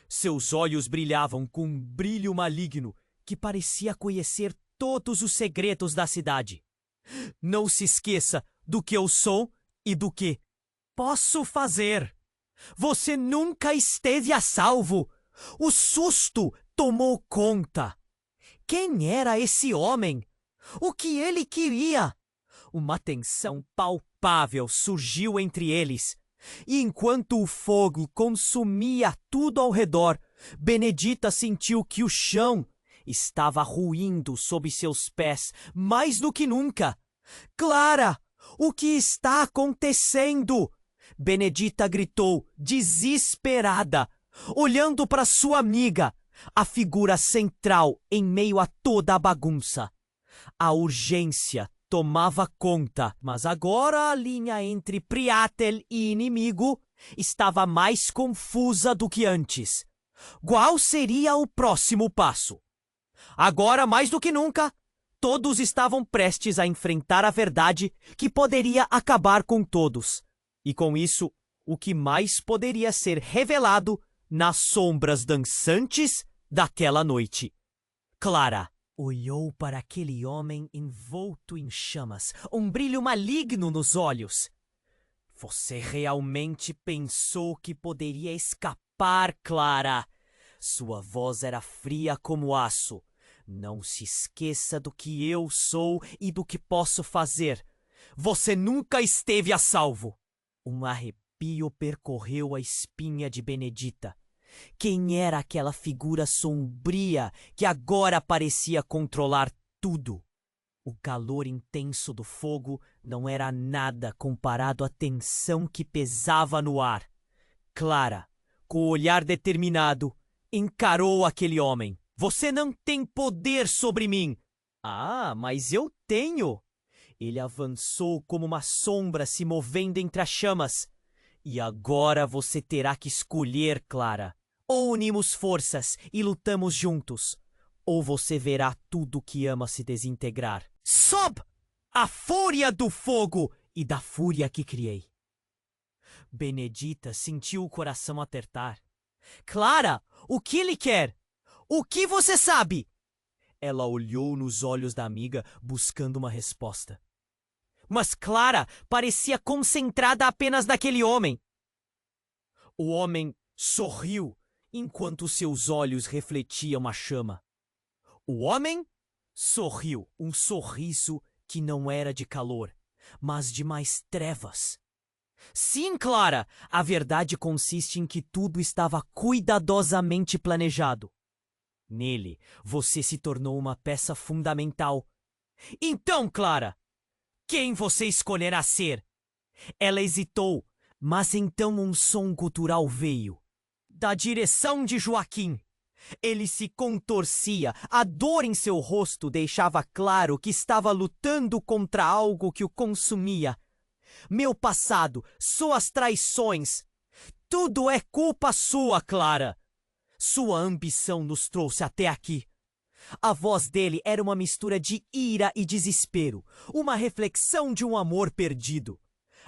Seus olhos brilhavam com um brilho maligno que parecia conhecer todos os segredos da cidade. "Não se esqueça do que eu sou e do que posso fazer. Você nunca esteve a salvo. O susto tomou conta. Quem era esse homem? O que ele queria?" Uma tensão palpável surgiu entre eles. E enquanto o fogo consumia tudo ao redor, Benedita sentiu que o chão estava ruindo sob seus pés mais do que nunca. "Clara, o que está acontecendo?" Benedita gritou, desesperada, olhando para sua amiga, a figura central em meio a toda a bagunça. A urgência tomava conta, mas agora a linha entre Priatel e inimigo estava mais confusa do que antes. Qual seria o próximo passo? Agora, mais do que nunca, todos estavam prestes a enfrentar a verdade que poderia acabar com todos. E com isso, o que mais poderia ser revelado nas sombras dançantes daquela noite. Clara olhou para aquele homem envolto em chamas, um brilho maligno nos olhos. "Você realmente pensou que poderia escapar, Clara?" Sua voz era fria como aço. "Não se esqueça do que eu sou e do que posso fazer. Você nunca esteve a salvo." Um arrepio percorreu a espinha de Benedita. Quem era aquela figura sombria que agora parecia controlar tudo? O calor intenso do fogo não era nada comparado à tensão que pesava no ar. Clara, com o olhar determinado, encarou aquele homem. "Você não tem poder sobre mim." "Ah, mas eu tenho." Ele avançou como uma sombra se movendo entre as chamas. "E agora você terá que escolher, Clara. Ou unimos forças e lutamos juntos, ou você verá tudo que ama se desintegrar." Sob a fúria do fogo e da fúria que criei. Benedita sentiu o coração apertar. "Clara, o que ele quer? O que você sabe?" Ela olhou nos olhos da amiga, buscando uma resposta. Mas Clara parecia concentrada apenas naquele homem. O homem sorriu enquanto seus olhos refletiam a chama. O homem sorriu, um sorriso que não era de calor, mas de mais trevas. Sim, Clara, a verdade consiste em que tudo estava cuidadosamente planejado. Nele, você se tornou uma peça fundamental. Então, Clara, quem você escolherá ser? Ela hesitou, mas então um som gutural veio. Da direção de Joaquim. Ele se contorcia, a dor em seu rosto deixava claro que estava lutando contra algo que o consumia. Meu passado, suas traições, tudo é culpa sua, Clara. Sua ambição nos trouxe até aqui. A voz dele era uma mistura de ira e desespero, uma reflexão de um amor perdido.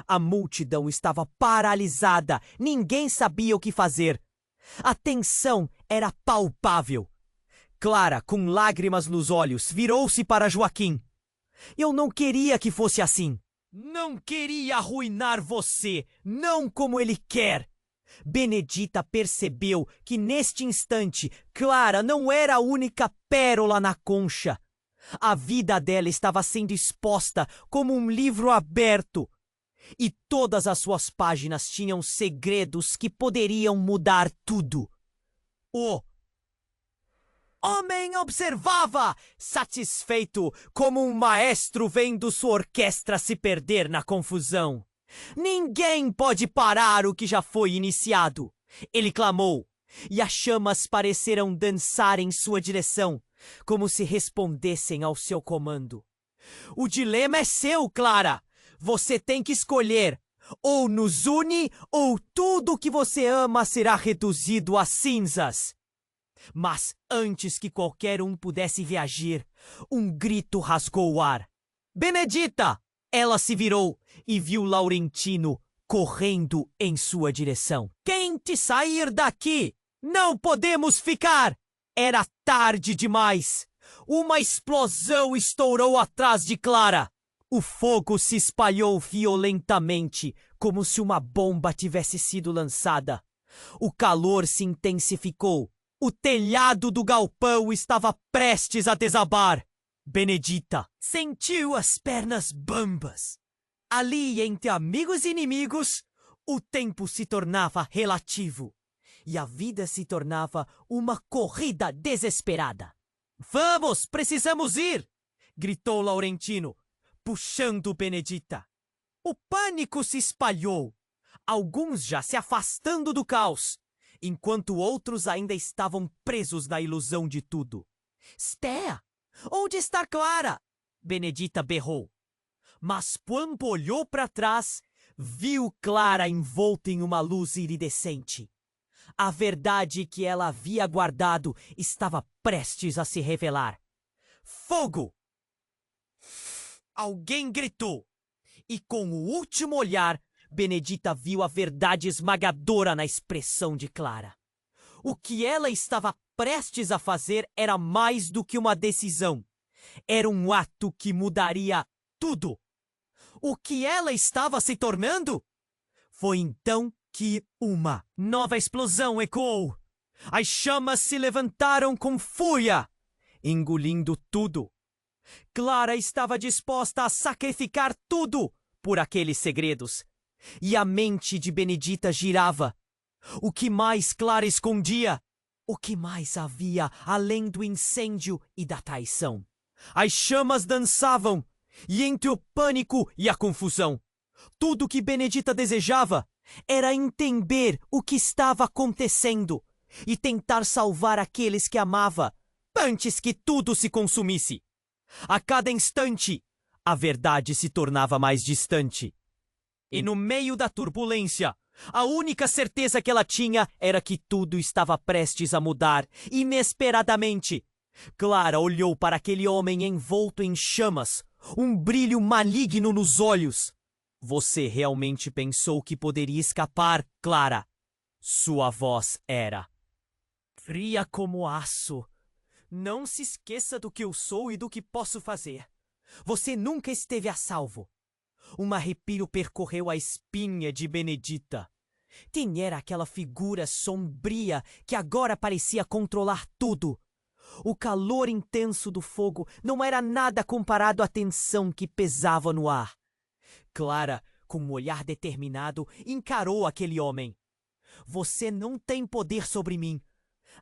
A multidão estava paralisada, ninguém sabia o que fazer. A tensão era palpável. Clara, com lágrimas nos olhos, virou-se para Joaquim. Eu não queria que fosse assim. Não queria arruinar você, não como ele quer. Benedita percebeu que neste instante Clara não era a única pérola na concha. A vida dela estava sendo exposta como um livro aberto. E todas as suas páginas tinham segredos que poderiam mudar tudo. O homem observava, satisfeito, como um maestro vendo sua orquestra se perder na confusão. Ninguém pode parar o que já foi iniciado. Ele clamou, e as chamas pareceram dançar em sua direção, como se respondessem ao seu comando. O dilema é seu, Clara. Você tem que escolher. Ou nos une, ou tudo o que você ama será reduzido a cinzas. Mas antes que qualquer um pudesse reagir, um grito rasgou o ar. Benedita! Ela se virou e viu Laurentino correndo em sua direção. Tente sair daqui! Não podemos ficar! Era tarde demais. Uma explosão estourou atrás de Clara. O fogo se espalhou violentamente, como se uma bomba tivesse sido lançada. O calor se intensificou. O telhado do galpão estava prestes a desabar. Benedita sentiu as pernas bambas. Ali, entre amigos e inimigos, o tempo se tornava relativo. E a vida se tornava uma corrida desesperada. Vamos, precisamos ir! Gritou Laurentino, puxando Benedita. O pânico se espalhou, alguns já se afastando do caos, enquanto outros ainda estavam presos na ilusão de tudo. Stea, onde está Clara? Benedita berrou. Mas quando olhou para trás, viu Clara envolta em uma luz iridescente. A verdade que ela havia guardado estava prestes a se revelar. Fogo! Alguém gritou, e com o último olhar, Benedita viu a verdade esmagadora na expressão de Clara. O que ela estava prestes a fazer era mais do que uma decisão. Era um ato que mudaria tudo. O que ela estava se tornando? Foi então que uma nova explosão ecoou. As chamas se levantaram com fúria, engolindo tudo. Clara estava disposta a sacrificar tudo por aqueles segredos. E a mente de Benedita girava. O que mais Clara escondia? O que mais havia além do incêndio e da traição? As chamas dançavam, e entre o pânico e a confusão, tudo o que Benedita desejava era entender o que estava acontecendo e tentar salvar aqueles que amava antes que tudo se consumisse. A cada instante, a verdade se tornava mais distante. E no meio da turbulência, a única certeza que ela tinha era que tudo estava prestes a mudar, inesperadamente. Clara olhou para aquele homem envolto em chamas, um brilho maligno nos olhos. Você realmente pensou que poderia escapar, Clara? Sua voz era fria como aço. Não se esqueça do que eu sou e do que posso fazer. Você nunca esteve a salvo. Um arrepio percorreu a espinha de Benedita. Tinha aquela figura sombria que agora parecia controlar tudo. O calor intenso do fogo não era nada comparado à tensão que pesava no ar. Clara, com um olhar determinado, encarou aquele homem. Você não tem poder sobre mim.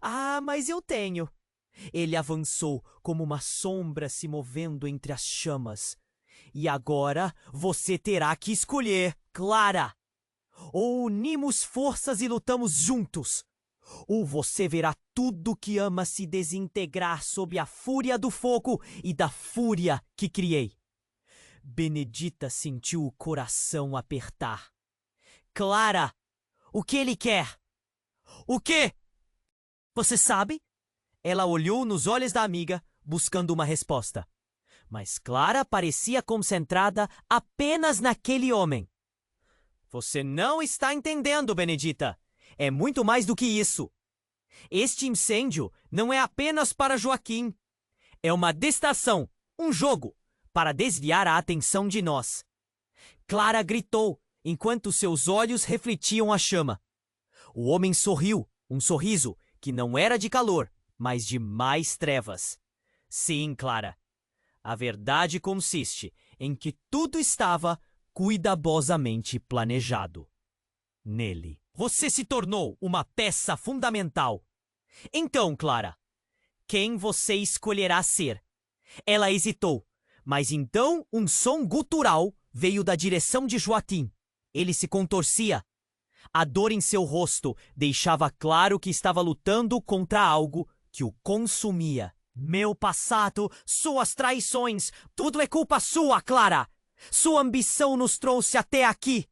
Ah, mas eu tenho. Ele avançou como uma sombra se movendo entre as chamas. E agora você terá que escolher, Clara. Ou unimos forças e lutamos juntos, ou você verá tudo que ama se desintegrar sob a fúria do fogo e da fúria que criei. Benedita sentiu o coração apertar. Clara, o que ele quer? O quê? Você sabe? Ela olhou nos olhos da amiga, buscando uma resposta. Mas Clara parecia concentrada apenas naquele homem. Você não está entendendo, Benedita. É muito mais do que isso. Este incêndio não é apenas para Joaquim. É uma distração, um jogo, para desviar a atenção de nós. Clara gritou, enquanto seus olhos refletiam a chama. O homem sorriu, um sorriso que não era de calor, mas de mais trevas. Sim, Clara. A verdade consiste em que tudo estava cuidadosamente planejado. Nele, você se tornou uma peça fundamental. Então, Clara, quem você escolherá ser? Ela hesitou, mas então um som gutural veio da direção de Joaquim. Ele se contorcia. A dor em seu rosto deixava claro que estava lutando contra algo que o consumia. Meu passado, suas traições, tudo é culpa sua, Clara! Sua ambição nos trouxe até aqui!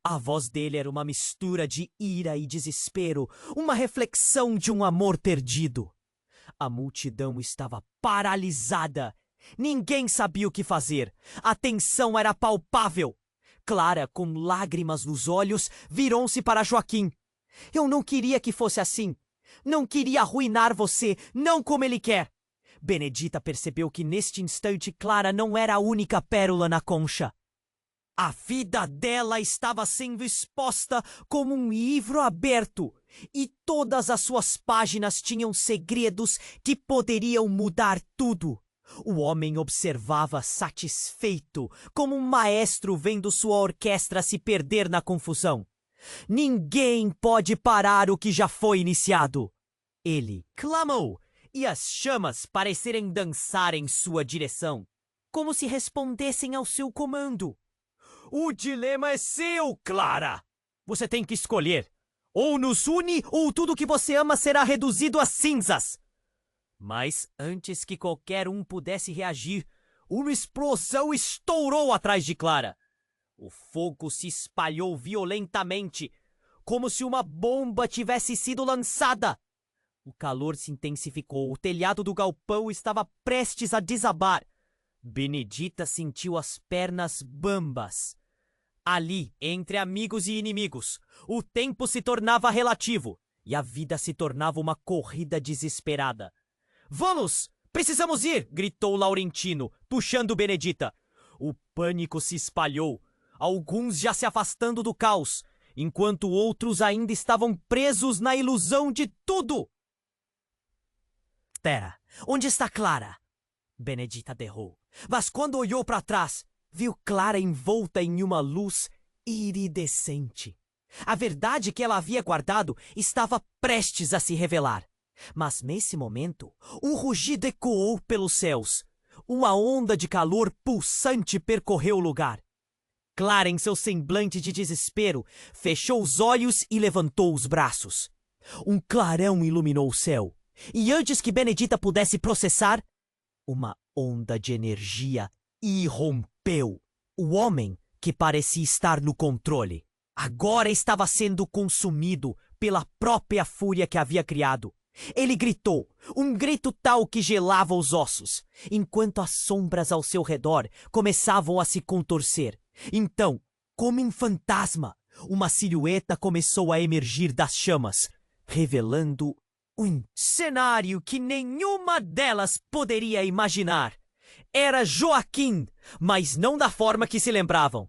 A voz dele era uma mistura de ira e desespero, uma reflexão de um amor perdido. A multidão estava paralisada. Ninguém sabia o que fazer. A tensão era palpável. Clara, com lágrimas nos olhos, virou-se para Joaquim. Eu não queria que fosse assim. Não queria arruinar você, não como ele quer. Benedita percebeu que neste instante Clara não era a única pérola na concha. A vida dela estava sendo exposta como um livro aberto, e todas as suas páginas tinham segredos que poderiam mudar tudo. O homem observava satisfeito, como um maestro vendo sua orquestra se perder na confusão. Ninguém pode parar o que já foi iniciado. Ele clamou, e as chamas parecerem dançar em sua direção, como se respondessem ao seu comando. O dilema é seu, Clara! Você tem que escolher. Ou nos une, ou tudo que você ama será reduzido a cinzas. Mas antes que qualquer um pudesse reagir, uma explosão estourou atrás de Clara. O fogo se espalhou violentamente, como se uma bomba tivesse sido lançada. O calor se intensificou, o telhado do galpão estava prestes a desabar. Benedita sentiu as pernas bambas. Ali, entre amigos e inimigos, o tempo se tornava relativo e a vida se tornava uma corrida desesperada. Vamos! Precisamos ir! Gritou Laurentino, puxando Benedita. O pânico se espalhou, alguns já se afastando do caos, enquanto outros ainda estavam presos na ilusão de tudo. Espera, onde está Clara? Benedita berrou. Mas quando olhou para trás, viu Clara envolta em uma luz iridescente. A verdade que ela havia guardado estava prestes a se revelar. Mas nesse momento, um rugido ecoou pelos céus. Uma onda de calor pulsante percorreu o lugar. Clara, em seu semblante de desespero, fechou os olhos e levantou os braços. Um clarão iluminou o céu. E antes que Benedita pudesse processar, uma onda de energia irrompeu. O homem, que parecia estar no controle, agora estava sendo consumido pela própria fúria que havia criado. Ele gritou, um grito tal que gelava os ossos, enquanto as sombras ao seu redor começavam a se contorcer. Então, como um fantasma, uma silhueta começou a emergir das chamas, revelando um cenário que nenhuma delas poderia imaginar. Era Joaquim, mas não da forma que se lembravam.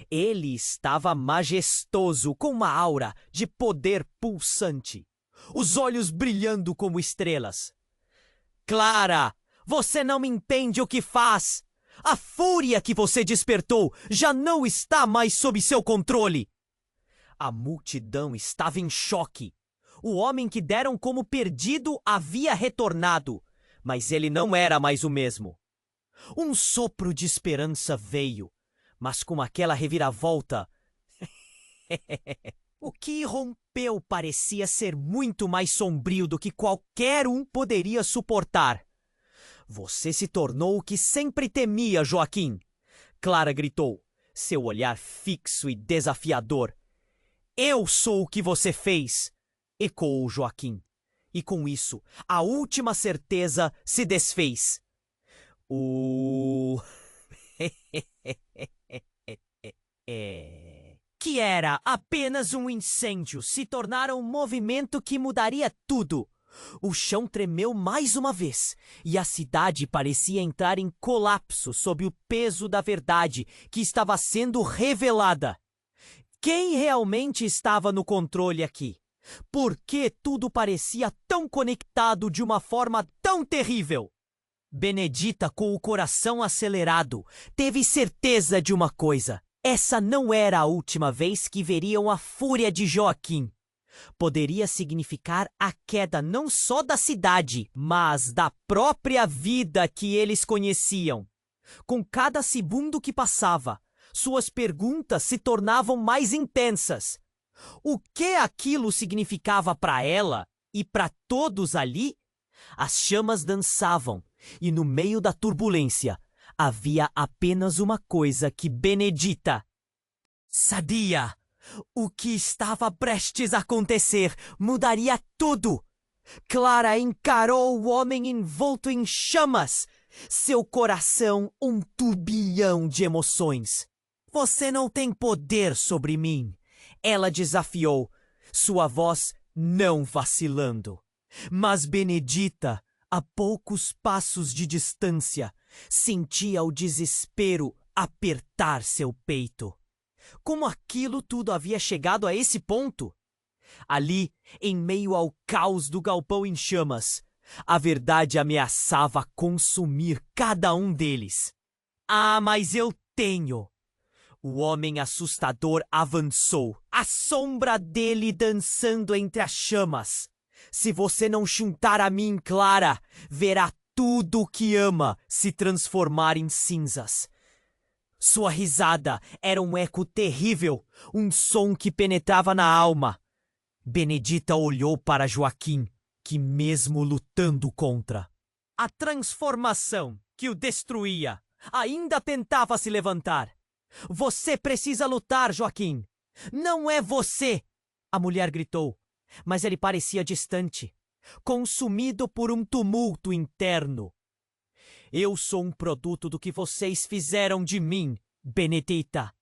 Ele estava majestoso, com uma aura de poder pulsante, os olhos brilhando como estrelas. Clara, você não me entende o que faz! A fúria que você despertou já não está mais sob seu controle! A multidão estava em choque. O homem que deram como perdido havia retornado, mas ele não era mais o mesmo. Um sopro de esperança veio, mas com aquela reviravolta, o que irrompeu parecia ser muito mais sombrio do que qualquer um poderia suportar. Você se tornou o que sempre temia, Joaquim! Clara gritou, seu olhar fixo e desafiador. Eu sou o que você fez! Ecoou Joaquim. E com isso, a última certeza se desfez. Que era apenas um incêndio se tornara um movimento que mudaria tudo. O chão tremeu mais uma vez e a cidade parecia entrar em colapso sob o peso da verdade que estava sendo revelada. Quem realmente estava no controle aqui? Por que tudo parecia tão conectado de uma forma tão terrível? Benedita, com o coração acelerado, teve certeza de uma coisa. Essa não era a última vez que veriam a fúria de Joaquim. Poderia significar a queda não só da cidade, mas da própria vida que eles conheciam. Com cada segundo que passava, suas perguntas se tornavam mais intensas. O que aquilo significava para ela e para todos ali? As chamas dançavam, e no meio da turbulência havia apenas uma coisa que Benedita sabia. O que estava prestes a acontecer mudaria tudo. Clara encarou o homem envolto em chamas, seu coração um turbilhão de emoções. Você não tem poder sobre mim, ela desafiou, sua voz não vacilando. Mas Benedita, a poucos passos de distância, sentia o desespero apertar seu peito. Como aquilo tudo havia chegado a esse ponto? Ali, em meio ao caos do galpão em chamas, a verdade ameaçava consumir cada um deles. Ah, mas eu tenho! O homem assustador avançou, a sombra dele dançando entre as chamas. Se você não juntar a mim, Clara, verá tudo o que ama se transformar em cinzas. Sua risada era um eco terrível, um som que penetrava na alma. Benedita olhou para Joaquim, que mesmo lutando contra a transformação que o destruía, ainda tentava se levantar. Você precisa lutar, Joaquim. Não é você! A mulher gritou, mas ele parecia distante, consumido por um tumulto interno. Eu sou um produto do que vocês fizeram de mim, Benedita.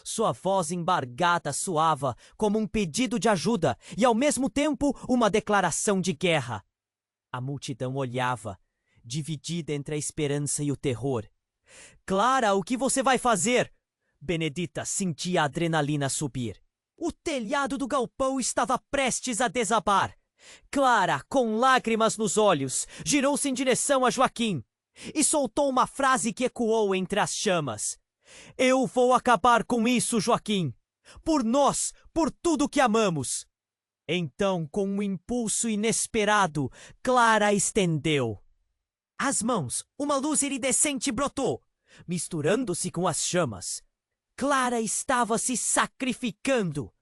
Sua voz embargada soava como um pedido de ajuda e, ao mesmo tempo, uma declaração de guerra. A multidão olhava, dividida entre a esperança e o terror. Clara, o que você vai fazer? Benedita sentia a adrenalina subir. O telhado do galpão estava prestes a desabar. Clara, com lágrimas nos olhos, girou-se em direção a Joaquim e soltou uma frase que ecoou entre as chamas. Eu vou acabar com isso, Joaquim. Por nós, por tudo que amamos. Então, com um impulso inesperado, Clara estendeu as mãos. Uma luz iridescente brotou, misturando-se com as chamas. Clara estava se sacrificando.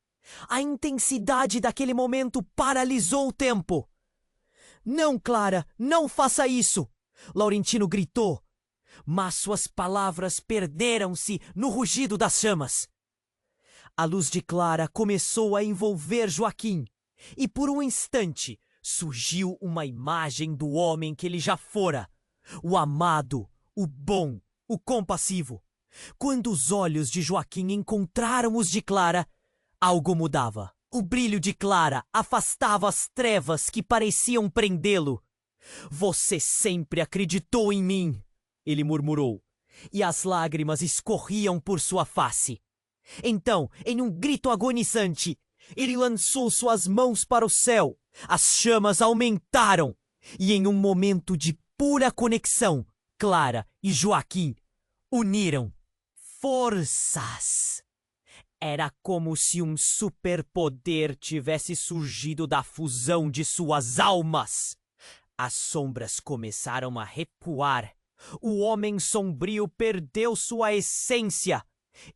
A intensidade daquele momento paralisou o tempo. Não, Clara, não faça isso! Laurentino gritou, mas suas palavras perderam-se no rugido das chamas. A luz de Clara começou a envolver Joaquim, e por um instante surgiu uma imagem do homem que ele já fora, o amado, o bom, o compassivo. Quando os olhos de Joaquim encontraram os de Clara, algo mudava. O brilho de Clara afastava as trevas que pareciam prendê-lo. Você sempre acreditou em mim, ele murmurou, e as lágrimas escorriam por sua face. Então, em um grito agonizante, ele lançou suas mãos para o céu. As chamas aumentaram e, em um momento de pura conexão, Clara e Joaquim uniram forças. Era como se um superpoder tivesse surgido da fusão de suas almas. As sombras começaram a recuar. O homem sombrio perdeu sua essência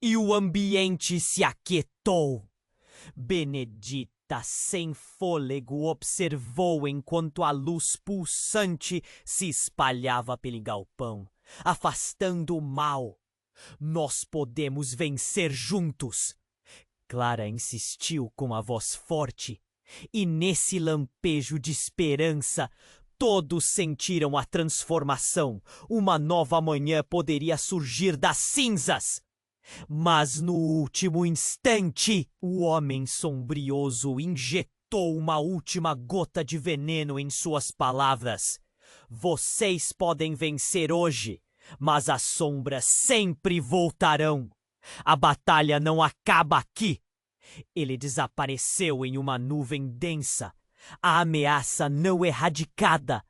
e o ambiente se aquietou. Benedita, sem fôlego, observou enquanto a luz pulsante se espalhava pelo galpão, afastando o mal. Nós podemos vencer juntos. Clara insistiu com a voz forte, e nesse lampejo de esperança, todos sentiram a transformação. Uma nova manhã poderia surgir das cinzas. Mas no último instante, o homem sombrioso injetou uma última gota de veneno em suas palavras. Vocês podem vencer hoje, mas as sombras sempre voltarão. A batalha não acaba aqui. Ele desapareceu em uma nuvem densa. A ameaça não erradicada,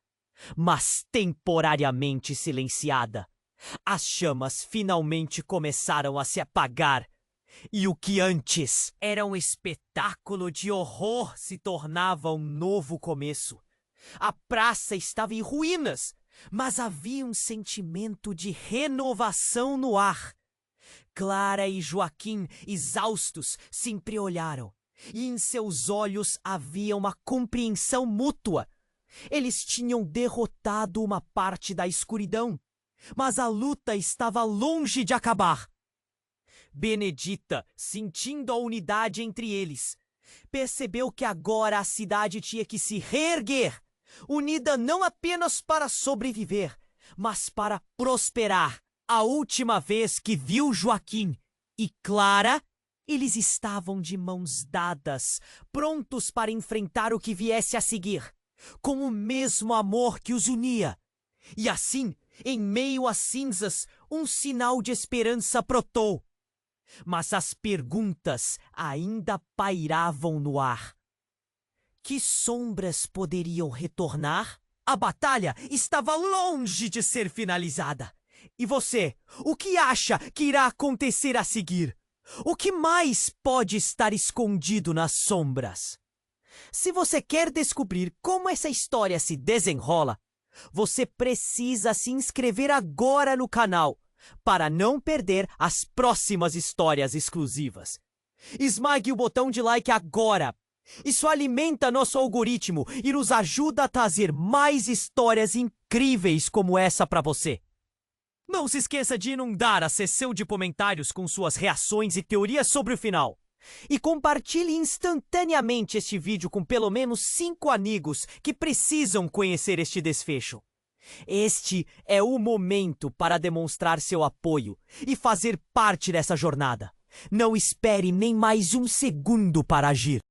mas temporariamente silenciada. As chamas finalmente começaram a se apagar, e o que antes era um espetáculo de horror se tornava um novo começo. A praça estava em ruínas, mas havia um sentimento de renovação no ar. Clara e Joaquim, exaustos, se entreolharam, e em seus olhos havia uma compreensão mútua. Eles tinham derrotado uma parte da escuridão, mas a luta estava longe de acabar. Benedita, sentindo a unidade entre eles, percebeu que agora a cidade tinha que se reerguer, unida não apenas para sobreviver, mas para prosperar. A última vez que viu Joaquim e Clara, eles estavam de mãos dadas, prontos para enfrentar o que viesse a seguir, com o mesmo amor que os unia. E assim, em meio às cinzas, um sinal de esperança brotou. Mas as perguntas ainda pairavam no ar. Que sombras poderiam retornar? A batalha estava longe de ser finalizada. E você, o que acha que irá acontecer a seguir? O que mais pode estar escondido nas sombras? Se você quer descobrir como essa história se desenrola, você precisa se inscrever agora no canal para não perder as próximas histórias exclusivas. Esmague o botão de like agora. Isso alimenta nosso algoritmo e nos ajuda a trazer mais histórias incríveis como essa para você. Não se esqueça de inundar a seção de comentários com suas reações e teorias sobre o final. E compartilhe instantaneamente este vídeo com pelo menos 5 amigos que precisam conhecer este desfecho. Este é o momento para demonstrar seu apoio e fazer parte dessa jornada. Não espere nem mais um segundo para agir.